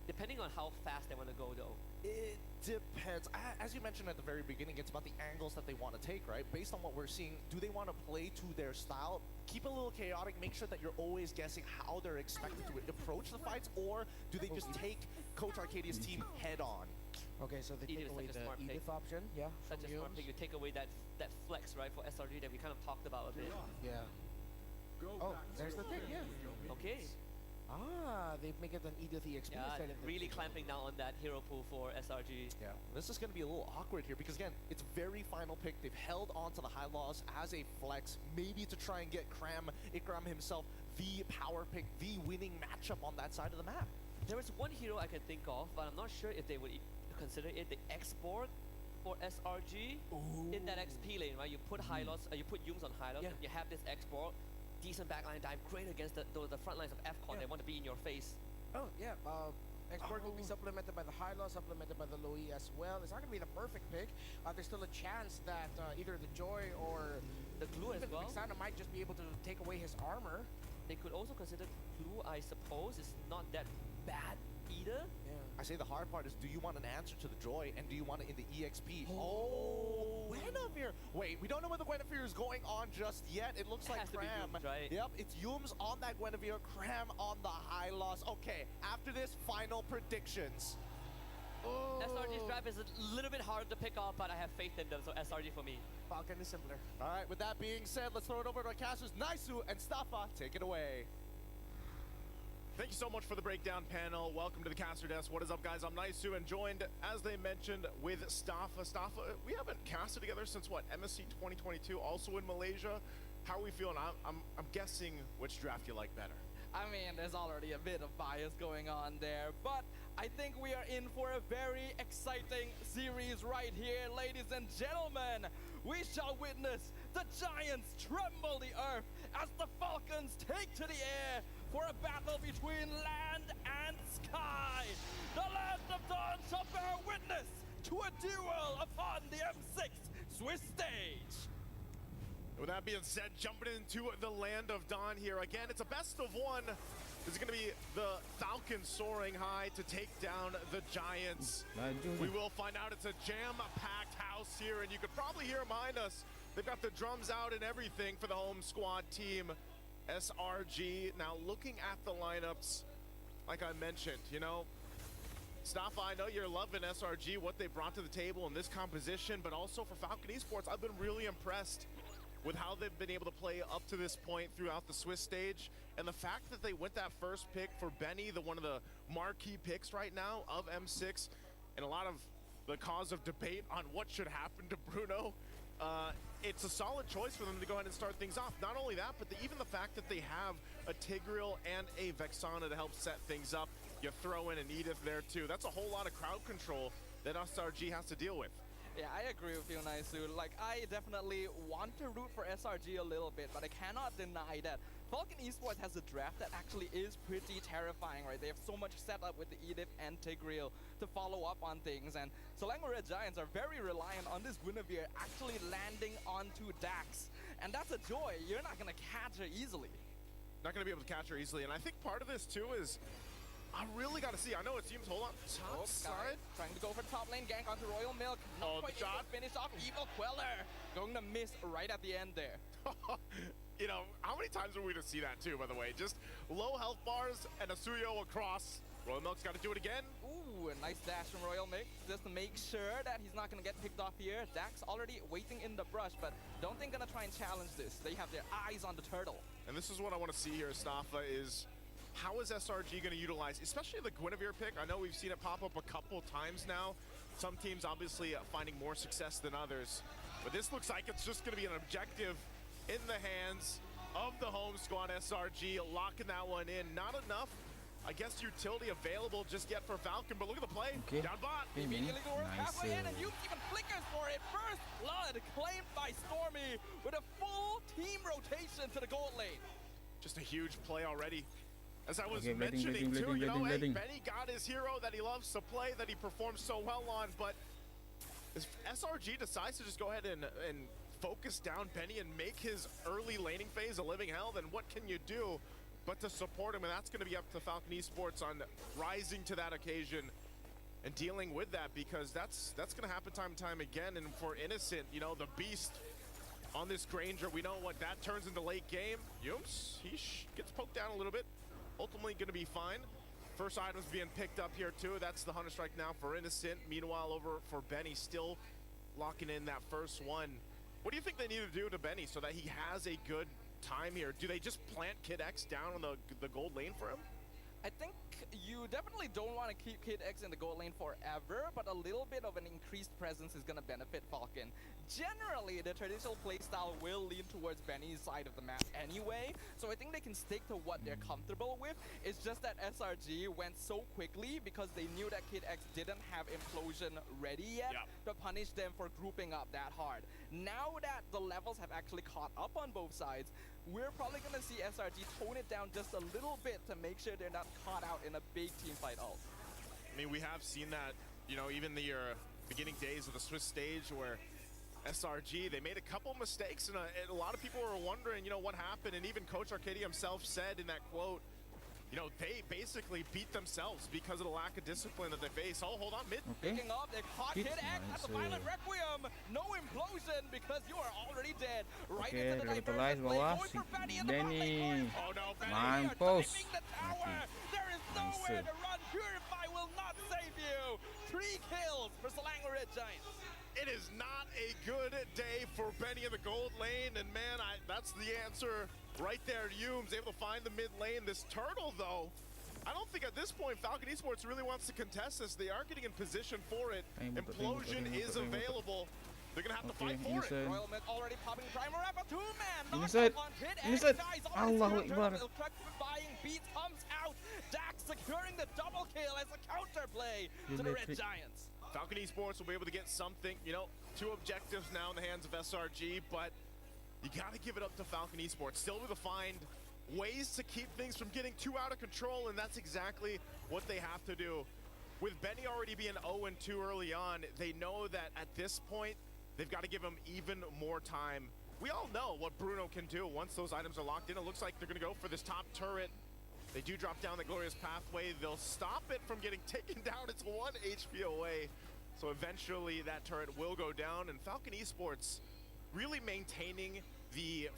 depending on how fast they want to go, though. It depends. As you mentioned at the very beginning, it's about the angles that they want to take, right? Based on what we're seeing, do they want to play to their style? Keep it a little chaotic, make sure that you're always guessing how they're expected to approach the fights, or do they just take Coach Arcadia's team head on? Okay, so they take away the Edith option, yeah. Such a smart pick. You take away that flex, right, for SRG that we kind of talked about a bit. Yeah. Oh, there's the thing, yeah. Okay. They make it an Edith EXP instead of really clamping down on that hero pool for SRG. Yeah, this is going to be a little awkward here because, again, it's very final pick. They've held on to the high loss as a flex, maybe to try and get Ikram himself the power pick, the winning matchup on that side of the map. There is one hero I can think of, but I'm not sure if they would consider it the export for SRG in that XP lane, right? You put high loss, you put Yoongs on high loss, and you have this export. Decent backline dive, great against the front lines of FCon. They want to be in your face. Oh, yeah. Export will be supplemented by the high loss, supplemented by the low E as well. It's not going to be the perfect pick. There's still a chance that either the Joy or the glue as well. Mixana might just be able to take away his armor. they could also consider Clue, I suppose. It's not that bad either. I say the hard part is, do you want an answer to the Joy, and do you want it in the EXP? Oh, Guinevere! Wait, we don't know where the Guinevere is going on just yet. It looks It like has to be Cram. Yums, right? Yep, it's Yums on that Guinevere, Cram on the high loss. Okay, after this, final predictions. SRG's drive is a little bit hard to pick up, but I have faith in them, so SRG for me. Falcon is simpler. All right, with that being said, let's throw it over to our casters. Naisu and Staffa, take it away. Thank you so much for the breakdown panel. Welcome to the caster desk. What is up, guys? I'm Naisu and joined, as they mentioned, with Staffa. Staffa, we haven't casted together since what? MSC 2022, also in Malaysia. How are we feeling? I'm guessing which draft you like better. I mean, there's already a bit of bias going on there, but I think we are in for a very exciting series right here, ladies and gentlemen. We shall witness the Giants tremble the earth as the Falcons take to the air for a battle between land and sky. The Land of Dawn shall bear witness to a duel upon the M6 Swiss stage. With that being said, jumping into the Land of Dawn here. Again, it's a best of one. This is going to be the Falcons soaring high to take down the Giants. We will find out. It's a jam-packed house here, and you could probably hear behind us. They've got the drums out and everything for the home squad team, SRG. Now, looking at the lineups, like I mentioned, you know, Staffa, I know you're loving SRG, what they brought to the table in this composition, but also for Falcon Esports, I've been really impressed with how they've been able to play up to this point throughout the Swiss stage. And the fact that they went that first pick for Benny, one of the marquee picks right now of M6, and a lot of the cause of debate on what should happen to Bruno, it's a solid choice for them to go ahead and start things off. Not only that, but even the fact that they have a Tigreal and a Vexana to help set things up. You throw in an Edith there too. That's a whole lot of crowd control that SRG has to deal with. Yeah, I agree with you, Naisu. Like, I definitely want to root for SRG a little bit, but I cannot deny that Falcon Esports has a draft that actually is pretty terrifying, right? They have so much set up with the Edith and Tigreal to follow up on things, and Selangor Red Giants are very reliant on this Guinevere actually landing onto Dax, and that's a joy. You're not going to catch her easily. Not going to be able to catch her easily, and I think part of this too is I really got to see. I know it seems hold on. Top side. Trying to go for top lane gank onto Royal Milk. Not quite able to finish off Evil Queller. Going to miss right at the end there. You know, how many times are we to see that too, by the way? Just low health bars and a Suyo across. Royal Milk's got to do it again. Ooh, a nice dash from Royal Milk just to make sure that he's not going to get picked off here. Dax already waiting in the brush, but don't think going to try and challenge this. They have their eyes on the turtle. And this is what I want to see here, Staffa, is how is SRG going to utilize, especially the Guinevere pick? I know we've seen it pop up a couple times now. Some teams obviously finding more success than others. But this looks like it's just going to be an objective in the hands of the home squad SRG, locking that one in. Not enough, I guess, utility available just yet for Falcon, but look at the play. Okay. Down bot. Immediately goes halfway in, and Nice. you even flickers for it. First blood claimed by Stormy with a full team rotation to the gold lane. Just a huge play already. As I was Okay, mentioning letting, too, you know, hey, letting. Benny got his hero that he loves to play, that he performs so well on, but if SRG decides to just go ahead and focus down Benny and make his early laning phase a living hell, then what can you do but to support him? And that's going to be up to Falcon Esports on rising to that occasion and dealing with that, because that's going to happen time and time again. And for Innocent, you know, the beast on this Granger, we know what that turns into late game. Yums, he gets poked down a little bit. Ultimately going to be fine. First item's being picked up here too. That's the Hunter Strike now for Innocent. Meanwhile, over for Benny, still locking in that first one. What do you think they need to do to Benny so that he has a good time here? Do they just plant Kid X down on the gold lane for him? I think you definitely don't want to keep Kid X in the gold lane forever, but a little bit of an increased presence is going to benefit Falcon. Generally, the traditional playstyle will lean towards Benny's side of the map anyway, so I think they can stick to what they're comfortable with. It's just that SRG went so quickly because they knew that Kid X didn't have Implosion ready yet to punish them for grouping up that hard. Now that the levels have actually caught up on both sides, we're probably going to see SRG tone it down just a little bit to make sure they're not caught out in a big team fight ult. I mean, we have seen that, you know, even the beginning days of the Swiss stage where SRG. They made a couple mistakes, and a lot of people were wondering, what happened. And even Coach Arcadia himself said in that quote, they basically beat themselves because of the lack of discipline that they face. Oh, hold on, mid. Picking up, they caught Kid X at the Violent Requiem. No implosion because you are already dead. Right into the diversion play, going for Benny in the bot lane. Oh no, Benny, Mampus. the tower. There is nowhere to run. Purify will not save you. 3 kills for Selangor Red Giants. It is not a good day for Benny in the gold lane, and man, that's the answer right there. Hume's able to find the mid lane. This turtle, though, I don't think at this point Falcon Esports really wants to contest this. They are getting in position for it. Implosion is available. They're gonna have to fight for it. Royal Mid already popping primer up, a 2-man Inside. on Hit Inside. X. Allahu Akbar. Buying beat comes out. Dax securing the double kill as a counter play to the Red Giants. Falcon Esports will be able to get something, 2 objectives now in the hands of SRG, but you got to give it up to Falcon Esports. Still able to find ways to keep things from getting too out of control, and that's exactly what they have to do. With Benny already being 0-2 early on, they know that at this point, they've got to give him even more time. We all know what Bruno can do once those items are locked in. It looks like they're going to go for this top turret. They do drop down the Glorious Pathway. They'll stop it from getting taken down. It's 1 HP away. So eventually that turret will go down, and Falcon Esports really maintaining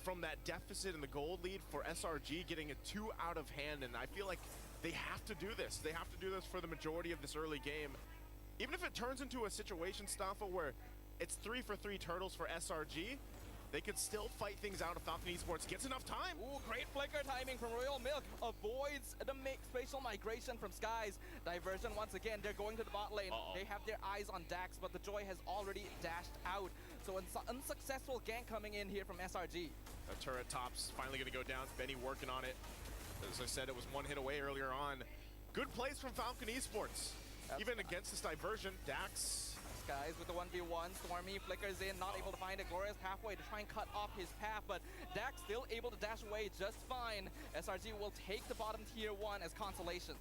from that deficit in the gold lead for SRG, getting it 2 out of hand, and I feel like they have to do this. They have to do this for the majority of this early game. Even if it turns into a situation, Staffa, where it's 3 for 3 turtles for SRG, they could still fight things out if Falcon Esports gets enough time. Ooh, great flicker timing from Royal Milk. Avoids the spatial migration from Skies. Diversion once again, they're going to the bot lane. They have their eyes on Dax, but the Joy has already dashed out. So unsuccessful gank coming in here from SRG. The turret top's finally going to go down. Benny working on it. As I said, it was 1 hit away earlier on. Good plays from Falcon Esports. Even against this diversion, Dax. Skies with the 1v1, Stormy flickers in, not able to find a Glorious Pathway to try and cut off his path, but Dax still able to dash away just fine. SRG will take the bottom tier 1 as consolation.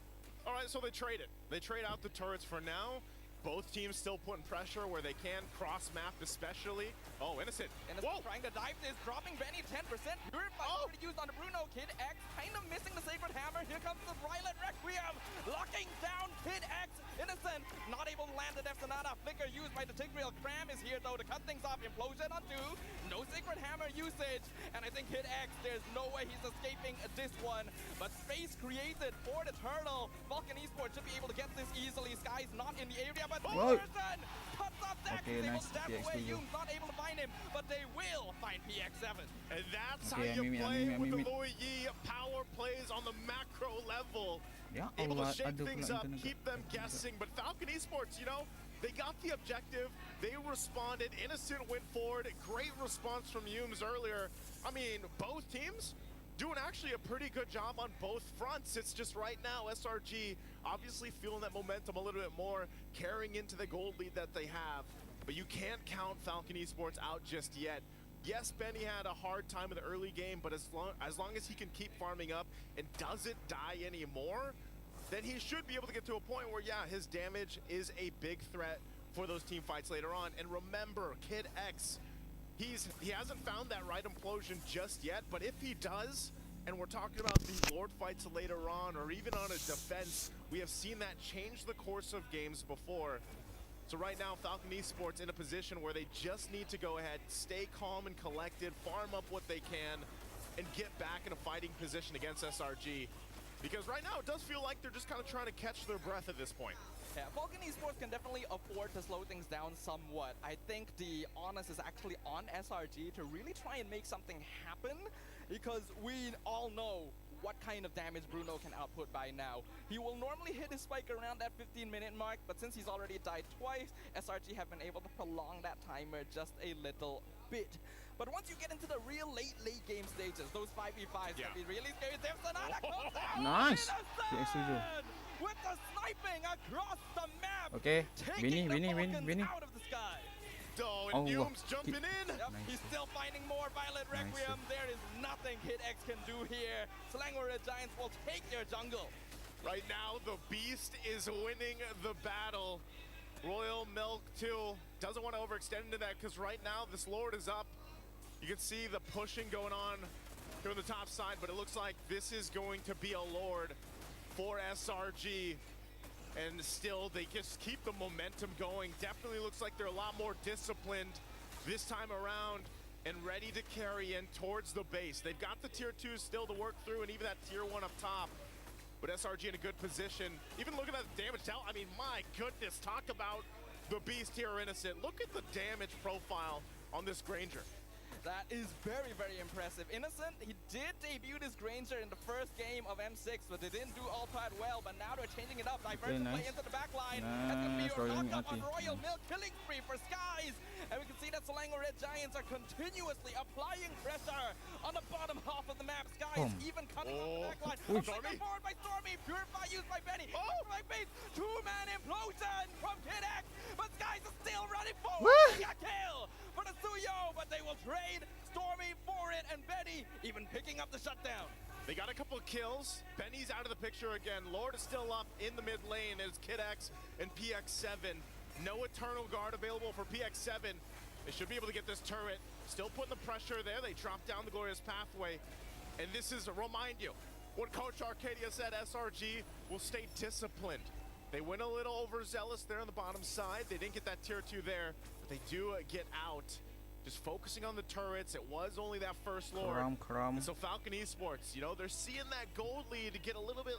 All right, so they trade it. They trade out the turrets for now. Both teams still putting pressure where they can, cross-map especially. Oh, Innocent. Innocent trying to dive this, dropping Benny 10%. Purify already used on the Bruno. Kid X kind of missing the Sacred Hammer. Here comes the Violet Requiem, locking down Kid X. Innocent not able to land the Death Sonata. Flicker used by the Tigreal. Cram is here though to cut things off. Implosion on 2. No Sacred Hammer usage. And I think Kid X, there's no way he's escaping this one. But space created for the turtle. Falcon Esports should be able to get this easily. Sky's not in the area, but Person cuts off Dax. Okay, nice. Away. Hume's not able to find him, but they will find PX7. And that's how you play with the Louis Yi power plays on the macro level. Able to shake things up, keep them guessing. But Falcon Esports, they got the objective. They responded. Innocent went forward. Great response from Humes earlier. I mean, both teams doing actually a pretty good job on both fronts. It's just right now, SRG obviously feeling that momentum a little bit more, carrying into the gold lead that they have. But you can't count Falcon Esports out just yet. Yes, Benny had a hard time in the early game, but as long as he can keep farming up and doesn't die anymore, then he should be able to get to a point where, yeah, his damage is a big threat for those team fights later on. And remember, Kid X, he hasn't found that right implosion just yet, but if he does, and we're talking about these Lord fights later on, or even on a defense, we have seen that change the course of games before. So right now, Falcon Esports in a position where they just need to go ahead, stay calm and collected, farm up what they can, and get back in a fighting position against SRG. Because right now, it does feel like they're just kind of trying to catch their breath at this point. Yeah, Falcon Esports can definitely afford to slow things down somewhat. I think the onus is actually on SRG to really try and make something happen, because we all know what kind of damage Bruno can output by now. He will normally hit his spike around that 15-minute mark, but since he's already died twice, SRG have been able to prolong that timer just a little bit. But once you get into the real late game stages, those 5v5s can be really scary. There's Sonata comes out! Nice! With the sniping across the map! Okay, Winnie. Out of the sky. And Hume's jumping in! Yep, he's still finding more Violet Requiem. There is nothing Hit X can do here. Selangor Red Giants will take their jungle. Right now, the Beast is winning the battle. Royal Milk too doesn't want to overextend into that because right now this Lord is up. You can see the pushing going on here on the top side, but it looks like this is going to be a Lord for SRG. And still, they just keep the momentum going. Definitely looks like they're a lot more disciplined this time around and ready to carry in towards the base. They've got the tier 2 still to work through and even that tier 1 up top. But SRG in a good position. Even looking at the damage tell, I mean, my goodness, talk about the beast here, Innocent. Look at the damage profile on this Granger. That is very, very impressive. Innocent, he did debut this Granger in the first game of M6, but they didn't do all that well. But now they're changing it up. Diversion play into the back line. That's going to be your knock-up on Royal Milk. Killing spree for Skies. And we can see that Selangor Red Giants are continuously applying pressure on the bottom half of the map. Skies even cutting off the back line. Stormy forward by Stormy. Purify used by Benny. By base. Two-man implosion from Kid X. But Skies is still running forward. He got kill for the Suyo, but they will trade Stormy for it, and Benny even picking up the shutdown. They got a couple of kills. Benny's out of the picture again. Lord is still up in the mid lane as Kid X and PX7. No Eternal Guard available for PX7. They should be able to get this turret. Still putting the pressure there. They drop down the Glorious Pathway. And this is, remind you, what Coach Arcadia said, SRG will stay disciplined. They went a little overzealous there on the bottom side. They didn't get that tier 2 there, but they do get out. Just focusing on the turrets. It was only that first Lord. And so Falcon Esports, you know, they're seeing that gold lead get a little bit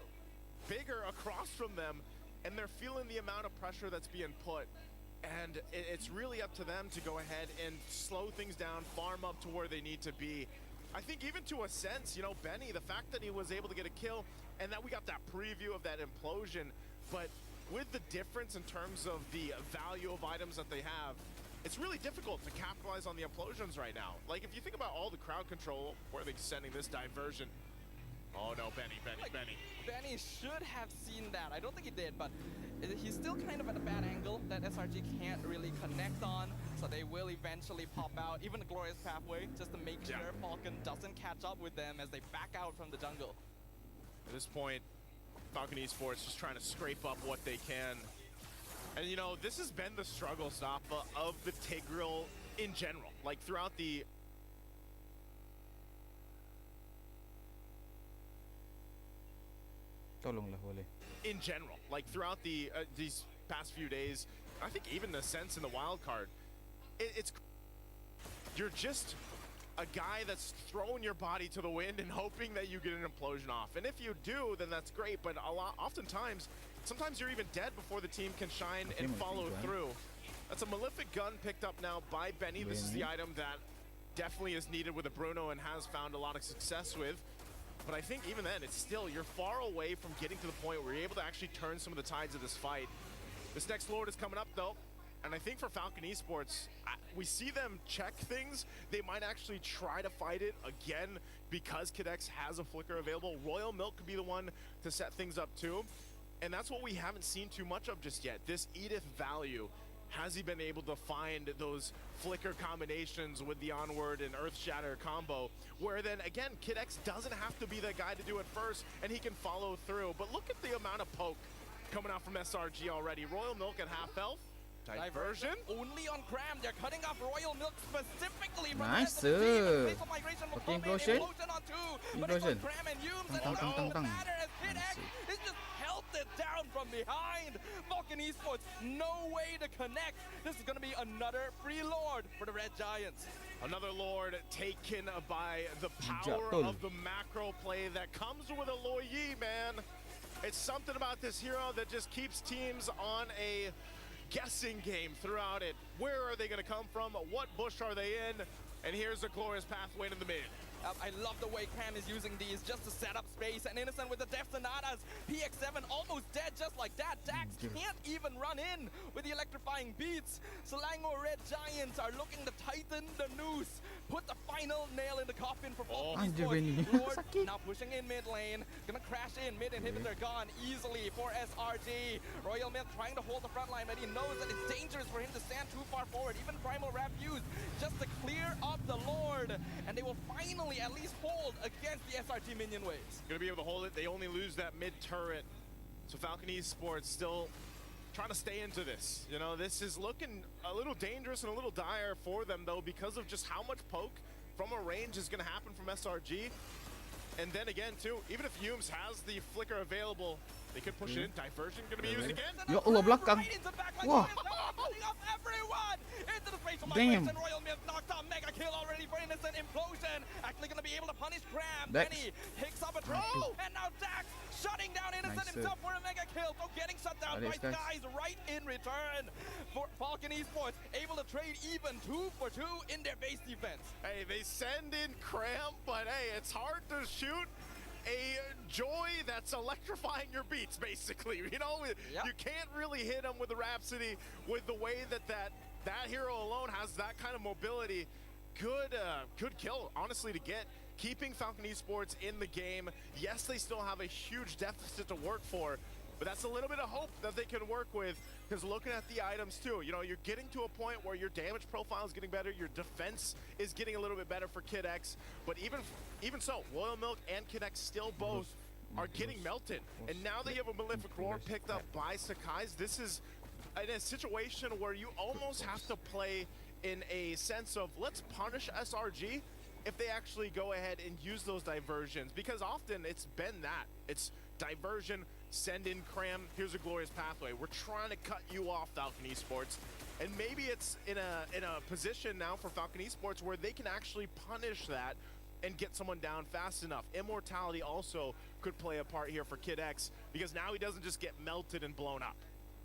bigger across from them, and they're feeling the amount of pressure that's being put. And it's really up to them to go ahead and slow things down, farm up to where they need to be. I think even to a sense, you know, Benny, the fact that he was able to get a kill and that we got that preview of that implosion, but with the difference in terms of the value of items that they have, it's really difficult to capitalize on the implosions right now. Like, if you think about all the crowd control, where are they sending this diversion? Oh no, Benny. Benny should have seen that. I don't think he did, but he's still kind of at a bad angle that SRG can't really connect on, so they will eventually pop out, even the Glorious Pathway, just to make sure Falcon doesn't catch up with them as they back out from the jungle. At this point, Falcon Esports just trying to scrape up what they can. And you know, this has been the struggle, Staffa, of the Tigreal in general. Like throughout the... In general, like throughout the these past few days, I think even the sense in the wild card, you're just a guy that's throwing your body to the wind and hoping that you get an implosion off. And if you do, then that's great, but oftentimes, sometimes you're even dead before the team can shine and follow through. That's a Malefic Gun picked up now by Benny. This is the item that definitely is needed with a Bruno and has found a lot of success with. But I think even then, it's still, you're far away from getting to the point where you're able to actually turn some of the tides of this fight. This next Lord is coming up though. And I think for Falcon Esports, we see them check things. They might actually try to fight it again because Kid X has a flicker available. Royal Milk could be the one to set things up too. And that's what we haven't seen too much of just yet. This Edith value. Has he been able to find those flicker combinations with the Onward and Earthshatter combo, where then again, Kid X doesn't have to be the guy to do it first and he can follow through. But look at the amount of poke coming out from SRG already. Royal Milk at half health. Diversion only on Cram. They're cutting off Royal Milk specifically from nice. the migration will come in. Implosion On two, but it's on Cram and Humes, and it doesn't matter as Kid X is just held it down from behind. Falcon Esports, no way to connect. This is going to be another free Lord for the Red Giants. Another Lord taken by the power of the macro play that comes with a Loyi, man. It's something about this hero that just keeps teams on a guessing game throughout it. Where are they going to come from? What bush are they in? And here's the Glorious Pathway to the mid. I love the way Cram is using these just to set up space, and Innocent with the Death Sonatas. PX7 almost dead just like that. Dax can't even run in with the electrifying beats. Selangor Red Giants are looking to tighten the noose, put the final nail in the coffin for Falcon Esports. Lord now pushing in mid lane, gonna crash in, mid inhibitor gone easily for SRG. Royal Milk trying to hold the front line, but he knows that it's dangerous for him to stand too far forward. Even Primal Wrap used just to clear up the Lord, and they will finally at least hold against the SRG minion waves. Gonna be able to hold it. They only lose that mid turret. So Falcon Esports still trying to stay into this. You know, this is looking a little dangerous and a little dire for them, though, because of just how much poke from a range is going to happen from SRG. And then again, too, even if Humes has the flicker available, they could push it in. Diversion going to be used again. Ya Allah, belakang. Wah. Damn. Royal Milk knocked out, mega kill already for Innocent. Implosion actually going to be able to punish Cram. Dex. Benny picks up a throw, and now Dax shutting down Innocent Nice himself for a mega kill. So getting shut down by Guys. Skies right in return. For Falcon Esports able to trade even 2 for 2 in their base defense. Hey, they send in Cram, but hey, it's hard to shoot a Joy that's electrifying your beats, basically. You know, you can't really hit him with the Rhapsody with the way that hero alone has that kind of mobility. Good kill, honestly, to get. Keeping Falcon Esports in the game. Yes, they still have a huge deficit to work for, but that's a little bit of hope that they can work with, because looking at the items too, you know, you're getting to a point where your damage profile is getting better, your defense is getting a little bit better for Kid X, but even so, Royal Milk and Kid X still both are getting melted. And now that you have a Malefic Roar picked up by Sakai's, this is in a situation where you almost have to play in a sense of, let's punish SRG if they actually go ahead and use those diversions, because often it's been that. It's diversion, send in Cram, here's a glorious pathway. We're trying to cut you off, Falcon Esports. And maybe it's in a position now for Falcon Esports where they can actually punish that and get someone down fast enough. Immortality also could play a part here for Kid X, because now he doesn't just get melted and blown up.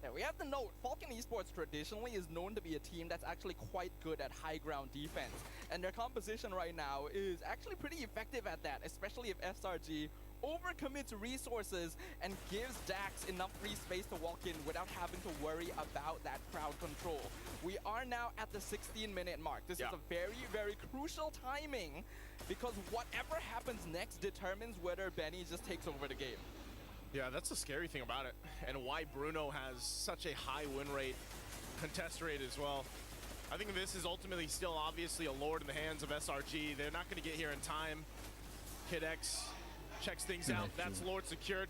Yeah, we have to note, Falcon Esports traditionally is known to be a team that's actually quite good at high ground defense. And their composition right now is actually pretty effective at that, especially if SRG overcommits resources and gives Dax enough free space to walk in without having to worry about that crowd control. We are now at the 16-minute mark. This is a very, very crucial timing, because whatever happens next determines whether Benny just takes over the game. Yeah, that's the scary thing about it, and why Bruno has such a high win rate, contest rate as well. I think this is ultimately still obviously a lord in the hands of SRG. They're not going to get here in time. Kid X checks things out. That's Lord secured.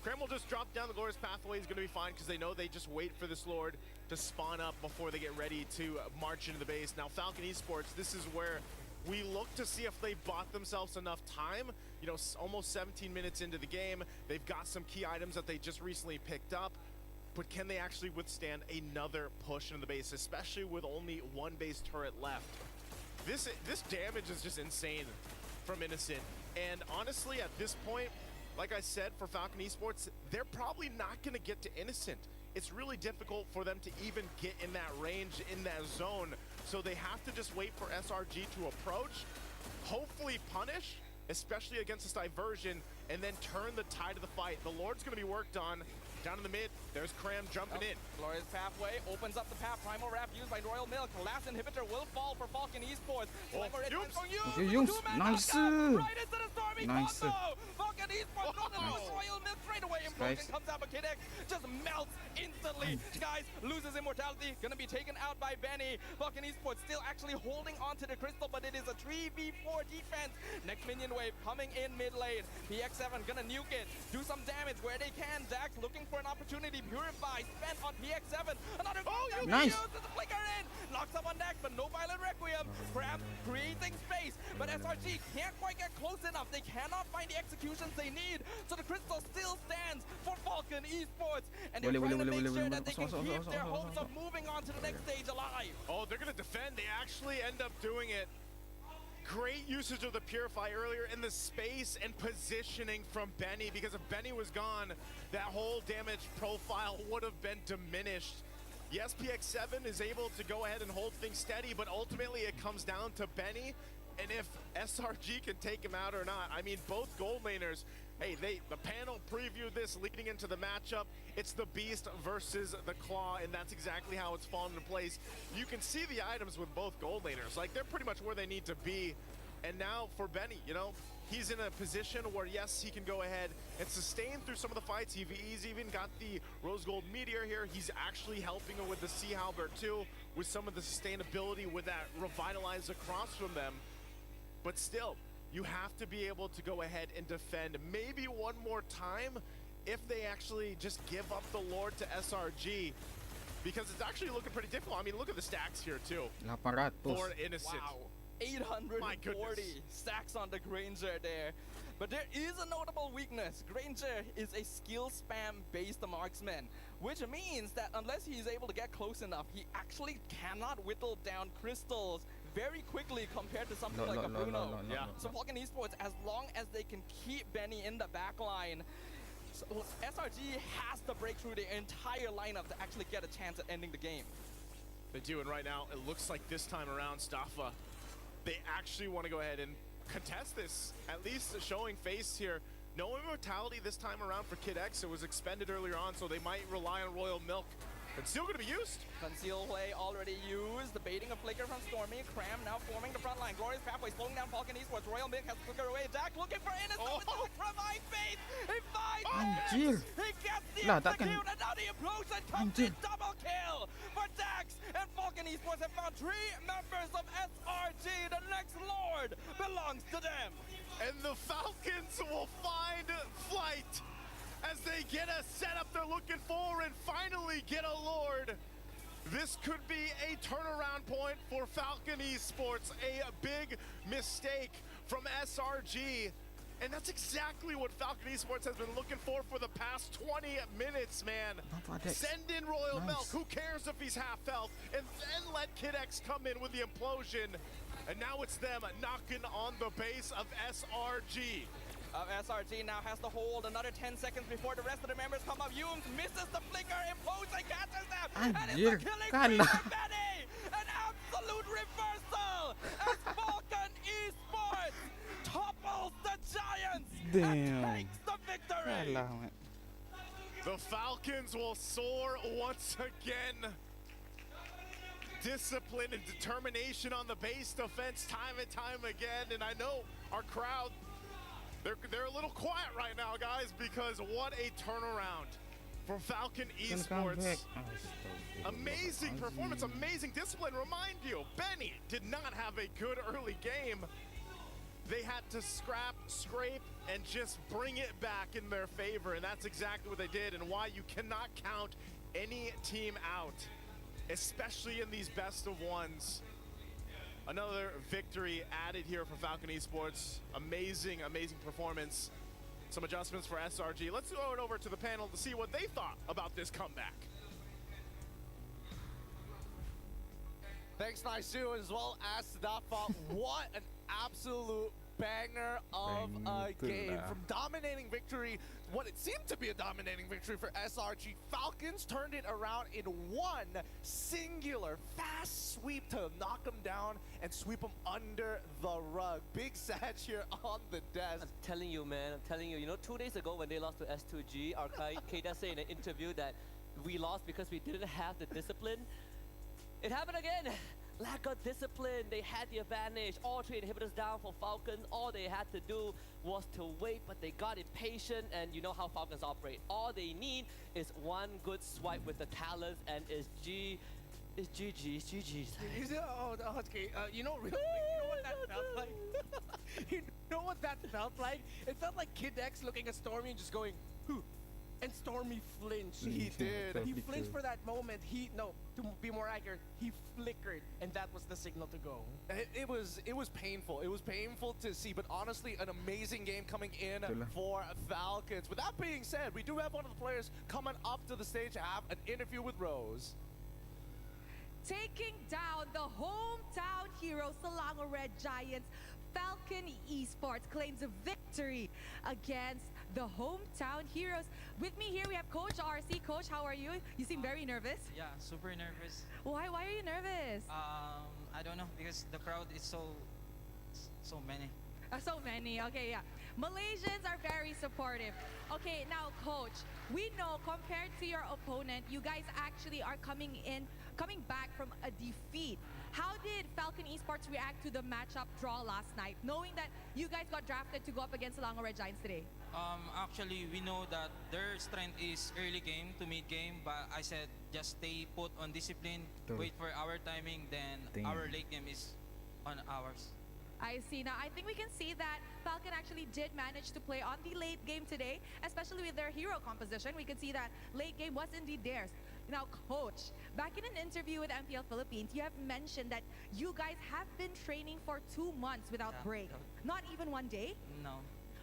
Cram will just drop down the glorious pathway. He's going to be fine, because they know they just wait for this Lord to spawn up before they get ready to march into the base. Now, Falcon Esports, this is where we look to see if they bought themselves enough time. You know, almost 17 minutes into the game. They've got some key items that they just recently picked up. But can they actually withstand another push into the base, especially with only one base turret left? This damage is just insane from Innocent. And honestly, at this point, like I said, for Falcon Esports, they're probably not going to get to Innocent. It's really difficult for them to even get in that range, in that zone. So they have to just wait for SRG to approach, hopefully punish, especially against this diversion, and then turn the tide of the fight. The Lord's going to be worked on. Down in the mid, there's Cram jumping in. Glorious pathway opens up the path. Primal Wrap used by Royal Milk. Last inhibitor will fall for Falcon Esports. Okay, Humes. Nice. Right into the storming Nice. combo. Falcon Esports on the loose. Royal Milk straight away. Implosion comes out, but Kid X just melts instantly. Guys, loses immortality. Gonna be taken out by Benny. Falcon Esports still actually holding on to the crystal, but it is a 3v4 defense. Next minion wave coming in mid lane. PX7 gonna nuke it. Do some damage where they can. Dax looking for an opportunity. Purify spent on PX7. Another nice. The flicker in. Locks up on Dax, but no Violent Requiem. Crab creating space, but SRG can't quite get close enough. They cannot find the executions they need. So the crystal still stands for Falcon Esports, and they're trying to make sure that they can keep their hopes of moving on to the next stage alive. Oh, they're going to defend. They actually end up doing it. Great usage of the Purify earlier in the space and positioning from Benny, because if Benny was gone, that whole damage profile would have been diminished. Yes, PX7 is able to go ahead and hold things steady, but ultimately it comes down to Benny, and if SRG can take him out or not. I mean, both gold laners, hey, the panel previewed this leading into the matchup. It's the Beast versus the Claw, and that's exactly how it's fallen into place. You can see the items with both gold laners. Like, they're pretty much where they need to be. And now for Benny, you know, he's in a position where, yes, he can go ahead and sustain through some of the fights. He's even got the Rose Gold Meteor here. He's actually helping him with the Sea Halberd too, with some of the sustainability with that Revitalize across from them. But still, you have to be able to go ahead and defend maybe one more time if they actually just give up the Lord to SRG, because it's actually looking pretty difficult. I mean, look at the stacks here too. 800. Lord Innocent. Wow. 840 stacks on the Granger there. But there is a notable weakness. Granger is a skill spam based marksman, which means that unless he is able to get close enough, he actually cannot whittle down crystals very quickly compared to something like a Bruno. So Falcon Esports, as long as they can keep Benny in the back line, so SRG has to break through the entire lineup to actually get a chance at ending the game. They do, and right now, it looks like this time around, Staffa, they actually want to go ahead and contest this, at least showing face here. No immortality this time around for Kid X. It was expended earlier on, so they might rely on Royal Milk. It's still going to be used. Conceal play already used. The baiting of Flicker from Stormy. Cram now forming the front line. Glorious Pathway slowing down Falcon Esports. Royal Milk has Flicker away. Jack looking for Innocent with provide bait. He finds Anjir. He gets the Lah, execute, takkan. and now the implosion comes in. Double kill for Dax. And Falcon Esports have found 3 members of SRG. The next Lord belongs to them. And the Falcons will find flight as they get a setup they're looking for and finally get a Lord. This could be a turnaround point for Falcon Esports. A big mistake from SRG. And that's exactly what Falcon Esports has been looking for the past 20 minutes, man. Send in Royal Milk. Who cares if he's half health? And then let Kid X come in with the implosion. And now it's them knocking on the base of SRG. SRG now has to hold another 10 seconds before the rest of the members come up. Yums misses the flicker, implosion catches them, and it's a killing spree for Benny! An absolute reversal as Falcon Esports topples the Giants and takes the victory! The Falcons will soar once again. Discipline and determination on the base defense time and time again, and I know our crowd, they're a little quiet right now, guys, because what a turnaround for Falcon Esports. Amazing performance, amazing discipline. Remind you, Benny did not have a good early game. They had to scrap, scrape, and just bring it back in their favor, and that's exactly what they did, and why you cannot count any team out, especially in these best of ones. Another victory added here for Falcon Esports. Amazing, amazing performance. Some adjustments for SRG. Let's throw it over to the panel to see what they thought about this comeback. Thanks, Naisu, as well as Dafa. What an absolute banger of a game. From dominating victory, what it seemed to be a dominating victory for SRG, Falcons turned it around in one singular fast sweep to knock them down and sweep them under the rug. Big Sag here on the desk. I'm telling you, man, I'm telling you. You know, 2 days ago when they lost to S2G, our Keda said in an interview that we lost because we didn't have the discipline. It happened again. Lack of discipline. They had the advantage. All 3 inhibitors down for Falcons. All they had to do was to wait, but they got impatient, and you know how Falcons operate. All they need is one good swipe with the talents, and it's GG's. Okay. You know, really, you know what that felt like? You know what that felt like? It felt like Kid X looking at Stormy and just going, "Who?" And Stormy flinched. He did. He flinched for that moment. To be more accurate, he flickered, and that was the signal to go. It was painful. It was painful to see, but honestly, an amazing game coming in for Falcons. With that being said, we do have one of the players coming up to the stage to have an interview with Rose. Taking down the hometown heroes, Selangor Red Giants, Falcon Esports claims a victory against the hometown heroes. With me here, we have Coach RC. Coach, how are you? You seem very nervous. Yeah, super nervous. Why are you nervous? I don't know, because the crowd is so many. So many, okay, yeah. Malaysians are very supportive. Okay, now Coach, we know compared to your opponent, you guys actually are coming back from a defeat. How did Falcon Esports react to the matchup draw last night, knowing that you guys got drafted to go up against Selangor Red Giants today? Actually, we know that their strength is early game to mid game, but I said just stay put on discipline, wait for our timing, then our late game is on ours. I see. Now, I think we can see that Falcon actually did manage to play on the late game today, especially with their hero composition. We can see that late game was indeed theirs. Now, Coach, back in an interview with MPL Philippines, you have mentioned that you guys have been training for 2 months without break. Not even 1 day? No.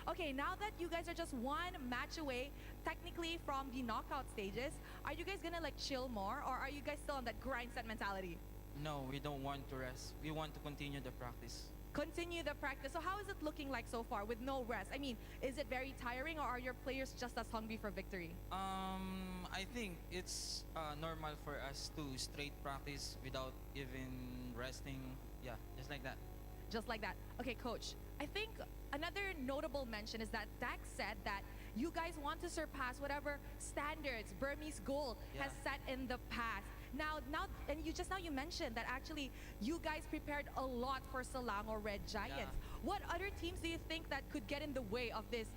Okay, now that you guys are just 1 match away, technically from the knockout stages, are you guys gonna like chill more, or are you guys still on that grind set mentality? No, we don't want to rest. We want to continue the practice. Continue the practice. So how is it looking like so far with no rest? I mean, is it very tiring, or are your players just as hungry for victory? I think it's normal for us to straight practice without even resting. Yeah, just like that. Just like that. Okay, Coach, I think another notable mention is that Dak said that you guys want to surpass whatever standards Burmese Gold has set in the past. Now, and you mentioned that actually you guys prepared a lot for Selangor Red Giants. Yeah. What other teams do you think that could get in the way of this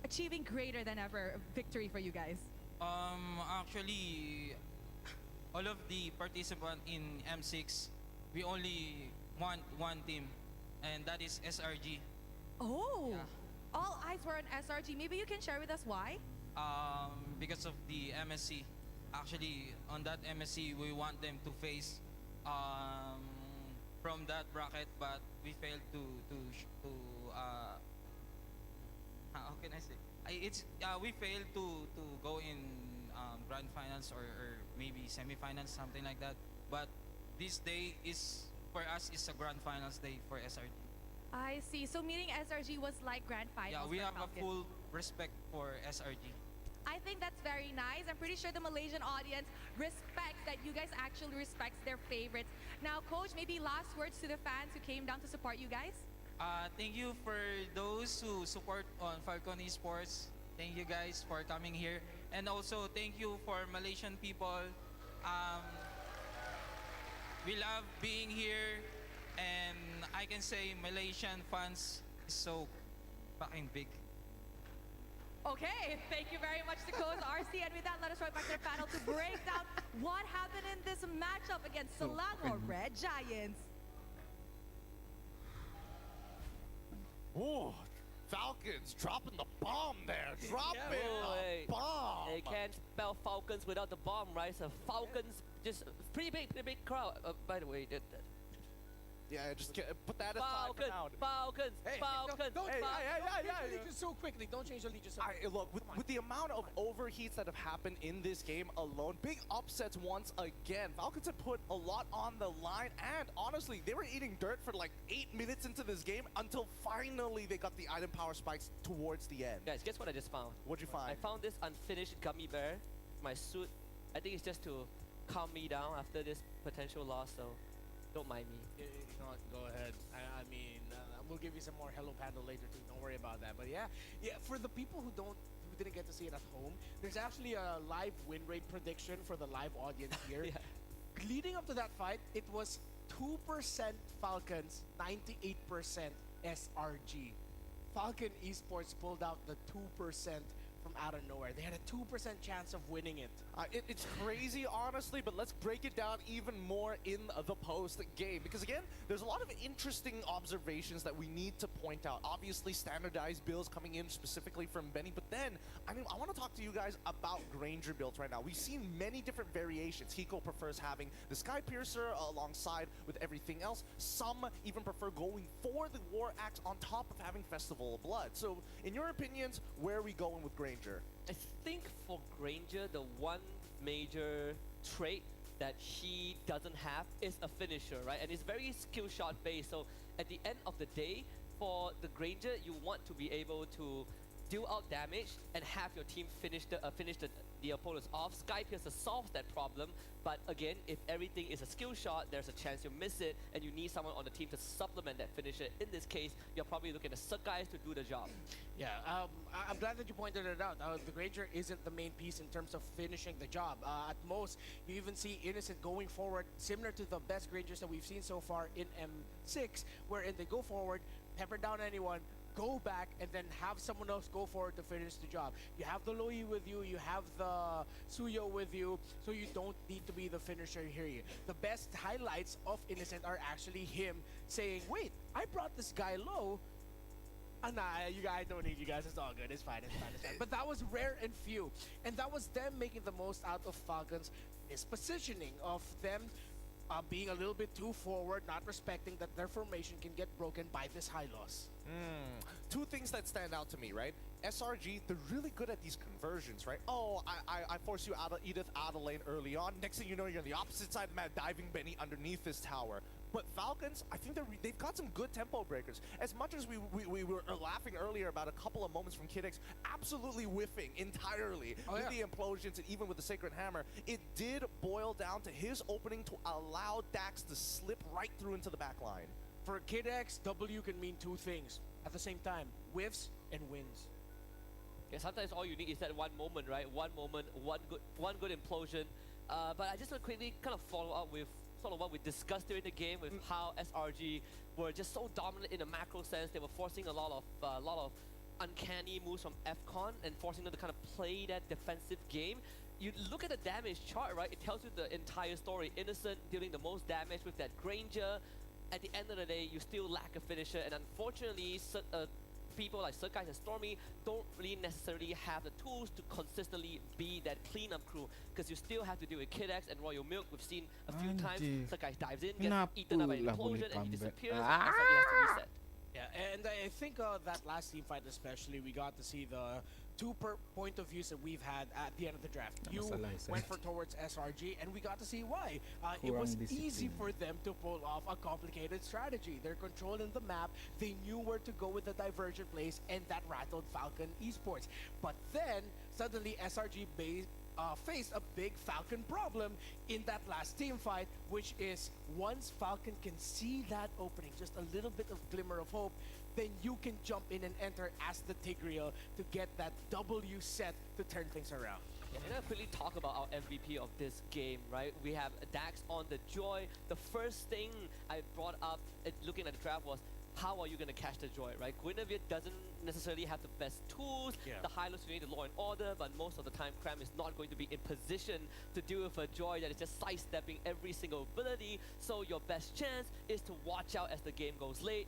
achieving greater than ever victory for you guys? Actually, all of the participants in M6, we only want one team, and that is SRG. Oh, Yeah. all eyes were on SRG. Maybe you can share with us why? Because of the MSC. Actually, on that MSC, we want them to face from that bracket, but we failed to how can I say? We failed to go in grand finals or maybe semifinals, something like that. But this day is for us is a grand finals day for SRG. I see. So meeting SRG was like grand finals. Yeah, we for have a Falcon. full respect for SRG. I think that's very nice. I'm pretty sure the Malaysian audience respects that you guys actually respects their favorites. Now, Coach, maybe last words to the fans who came down to support you guys? Thank you for those who support on Falcon Esports. Thank you guys for coming here. And also, thank you for Malaysian people. We love being here. And I can say Malaysian fans is so fucking big. Okay, thank you very much to Coach RC. And with that, let us right back to the panel to break down what happened in this matchup against Selangor Red Giants. Ooh, Falcons dropping the bomb there. Dropping the bomb. They can't spell Falcons without the bomb, right? So Falcons, just pretty big crowd. By the way, Yeah, just put that aside for now. Falcons. Don't Hey, change the Legion so quickly. Don't change the Legion so quickly. Look, with the amount of overheats that have happened in this game alone, big upsets once again. Falcons have put a lot on the line, and honestly, they were eating dirt for like 8 minutes into this game until finally they got the item power spikes towards the end. Guys, guess what I just found? What'd you find? I found this unfinished gummy bear. My suit. I think it's just to calm me down after this potential loss, so don't mind me. You know what, go ahead. I mean, we'll give you some more Hello Panda later too. Don't worry about that. But yeah, for the people who didn't get to see it at home, there's actually a live win rate prediction for the live audience here. Leading up to that fight, it was 2% Falcons, 98% SRG. Falcon Esports pulled out the 2% from out of nowhere. They had a 2% chance of winning it. It's crazy, honestly, but let's break it down even more in the post-game. Because again, there's a lot of interesting observations that we need to point out. Obviously, standardized builds coming in specifically from Benny, but then, I want to talk to you guys about Granger builds right now. We've seen many different variations. Hiko prefers having the Sky Piercer alongside with everything else. Some even prefer going for the War Axe on top of having Festival of Blood. So, in your opinions, where are we going with Granger? I think for Granger, the one major trait that he doesn't have is a finisher, right? And it's very skill shot based. So at the end of the day, for the Granger, you want to be able to deal out damage and have your team finish the opponents off. Sky Piercer solves that problem, but again, if everything is a skill shot, there's a chance you miss it, and you need someone on the team to supplement that finisher. In this case, you're probably looking at guys to do the job. Yeah, I'm glad that you pointed it out. The Granger isn't the main piece in terms of finishing the job. At most, you even see Innocent going forward, similar to the best Grangers that we've seen so far in M6, wherein they go forward, pepper down anyone, go back and then have someone else go forward to finish the job. You have the Loi with you, you have the Suyo with you, so you don't need to be the finisher here. The best highlights of Innocent are actually him saying, wait, I brought this guy low. Nah, you guys don't need you guys. It's all good. It's fine. It's fine. It's fine. But that was rare and few. And that was them making the most out of Falcon's mispositioning, of them being a little bit too forward, not respecting that their formation can get broken by this high loss. Two things that stand out to me, right? SRG, they're really good at these conversions, right? Oh, I force you out of Edith out of lane early on. Next thing you know, you're on the opposite side of the map, diving Benny underneath this tower. But Falcons, I think they've got some good tempo breakers. As much as we were laughing earlier about a couple of moments from Kid X absolutely whiffing entirely with the implosions and even with the Sacred Hammer, it did boil down to his opening to allow Dax to slip right through into the back line. For Kid X, W can mean two things at the same time: whiffs and wins. Yeah, sometimes all you need is that one moment, right? One moment, one good implosion. But I just want to quickly kind of follow up with sort of what we discussed during the game, with how SRG were just so dominant in a macro sense. They were forcing a lot of uncanny moves from FCon and forcing them to kind of play that defensive game. You look at the damage chart, right? It tells you the entire story. Innocent dealing the most damage with that Granger. At the end of the day, you still lack a finisher, and unfortunately, people like Surkais and Stormy don't really necessarily have the tools to consistently be that cleanup crew, because you still have to deal with Kid X and Royal Milk. We've seen a few times Surkais dives in, gets eaten up by an implosion, and he disappears, and SRG has to reset. Yeah, and I think that last team fight especially, we got to see the two point of views that we've had at the end of the draft. You went towards SRG, and we got to see why. It was easy for them to pull off a complicated strategy. They're controlling the map. They knew where to go with the diversion plays, and that rattled Falcon Esports. But then, suddenly, SRG faced a big Falcon problem in that last team fight, which is once Falcon can see that opening, just a little bit of glimmer of hope, then you can jump in and enter as the Tigreal to get that W set to turn things around. Yeah, and I'll quickly talk about our MVP of this game, right? We have Dax on the Joy. The first thing I brought up looking at the draft was, how are you going to catch the Joy, right? Guinevere doesn't necessarily have the best tools. The high-lows, you need the law and order, but most of the time, Cram is not going to be in position to deal with a Joy that is just sidestepping every single ability. So your best chance is to watch out as the game goes late.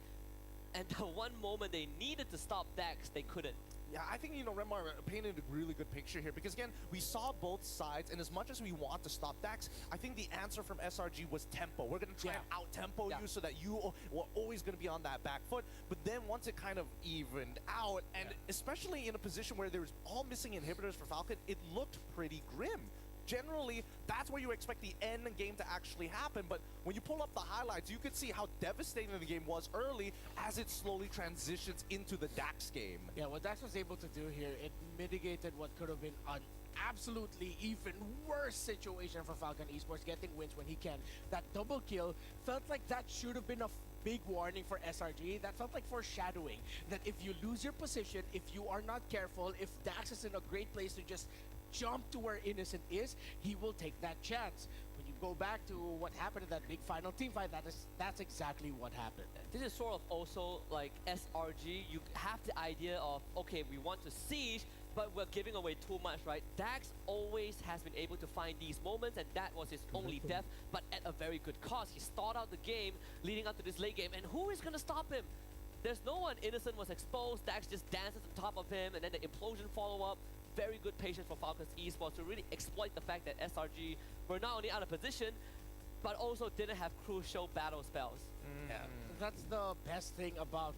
And the one moment they needed to stop Dax, they couldn't. Yeah, I think, Remar painted a really good picture here, because again, we saw both sides, and as much as we want to stop Dax, I think the answer from SRG was tempo. We're going to try and out-tempo you so that you were always going to be on that back foot. But then once it kind of evened out, and especially in a position where there was all missing inhibitors for Falcon, it looked pretty grim. Generally, that's where you expect the end game to actually happen, but when you pull up the highlights, you could see how devastating the game was early as it slowly transitions into the Dax game. Yeah, what Dax was able to do here, it mitigated what could have been an absolutely even worse situation for Falcon Esports, getting wins when he can. That double kill felt like that should have been a big warning for SRG. That felt like foreshadowing, that if you lose your position, if you are not careful, if Dax is in a great place to just jump to where Innocent is, he will take that chance. When you go back to what happened in that big final team fight, that's exactly what happened. This is sort of also like SRG. You have the idea of, okay, we want to siege, but we're giving away too much, right? Dax always has been able to find these moments, and that was his only death, but at a very good cost. He started out the game leading up to this late game, and who is going to stop him? There's no one. Innocent was exposed. Dax just dances on top of him, and then the implosion follow-up. Very good patience for Falcons Esports to really exploit the fact that SRG were not only out of position, but also didn't have crucial battle spells. Yeah, that's the best thing about,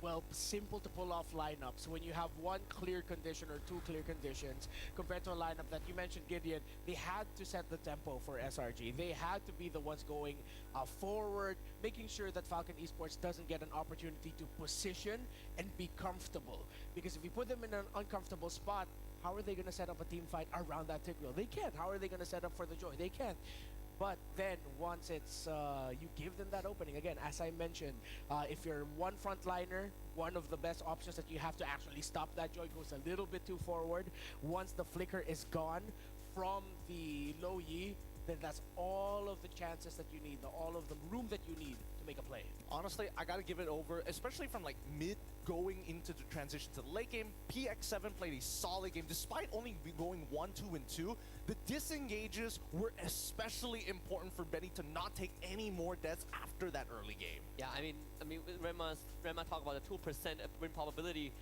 well, simple to pull off lineups. When you have one clear condition or two clear conditions, compared to a lineup that you mentioned, Gideon, they had to set the tempo for SRG. They had to be the ones going forward, making sure that Falcon Esports doesn't get an opportunity to position and be comfortable. Because if you put them in an uncomfortable spot, how are they going to set up a team fight around that Tigreal? They can't. How are they going to set up for the Joy? They can't. But then once it's you give them that opening, again, as I mentioned, if you're one frontliner, one of the best options that you have to actually stop that Joy goes a little bit too forward. Once the flicker is gone from the low Yi, then that's all of the chances that you need, all of the room that you need to make a play. Honestly, I got to give it over, especially from like mid going into the transition to the late game, PX7 played a solid game despite only going 1, 2, and 2. The disengages were especially important for Benny to not take any more deaths after that early game. Yeah, I mean, Rema talked about the 2% win probability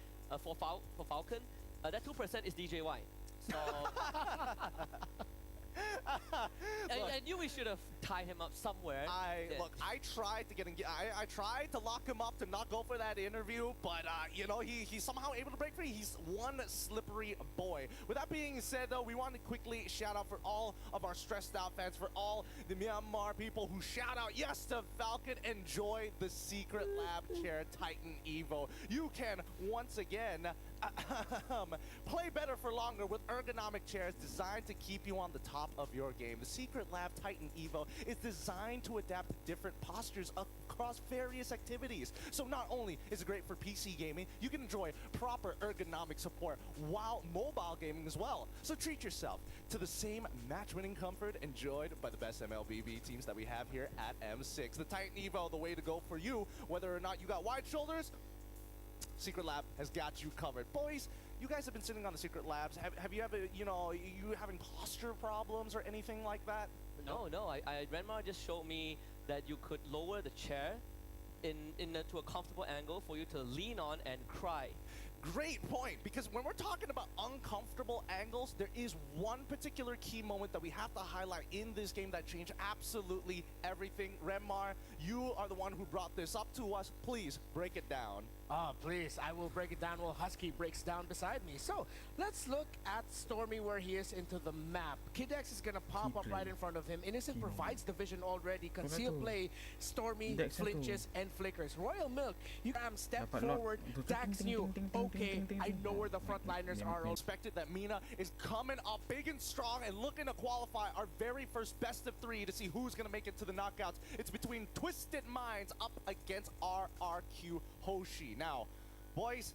for Falcon. That 2% is DJY. So I knew we should have tied him up somewhere. Look, I tried to I tried to lock him up to not go for that interview, but you know, he's somehow able to break free. He's one slippery boy. With that being said, though, we want to quickly shout out for all of our stressed out fans, for all the Myanmar people who shout out yes to Falcon. Enjoy the Secret Lab Chair Titan Evo. You can once again play better for longer with ergonomic chairs designed to keep you on the top of your game. The Secret Lab Titan Evo is designed to adapt to different postures across various activities. So not only is it great for PC gaming, you can enjoy proper ergonomic support while mobile gaming as well. So treat yourself to the same match-winning comfort enjoyed by the best MLBB teams that we have here at M6. The Titan Evo, the way to go for you, whether or not you got wide shoulders, Secret Lab has got you covered. Boys, you guys have been sitting on the Secret Labs. Have you ever, you know, you having posture problems or anything like that? No. Renmar just showed me that you could lower the chair to a comfortable angle for you to lean on and cry. Great point, because when we're talking about uncomfortable angles, there is one particular key moment that we have to highlight in this game that changed absolutely everything. Renmar, you are the one who brought this up to us. Please break it down. Oh, please, I will break it down while Husky breaks down beside me. So, let's look at Stormy where he is into the map. Kidex is going to pop up right in front of him. Innocent provides the vision already. Conceal play, Stormy flinches and flickers. Royal Milk, you can step forward. Dax new. Okay, I know where the frontliners are. Expected that Mina is coming up big and strong and looking to qualify our very first best of 3 to see who's going to make it to the knockouts. It's between Twisted Minds up against RRQ Hoshi. Now, boys,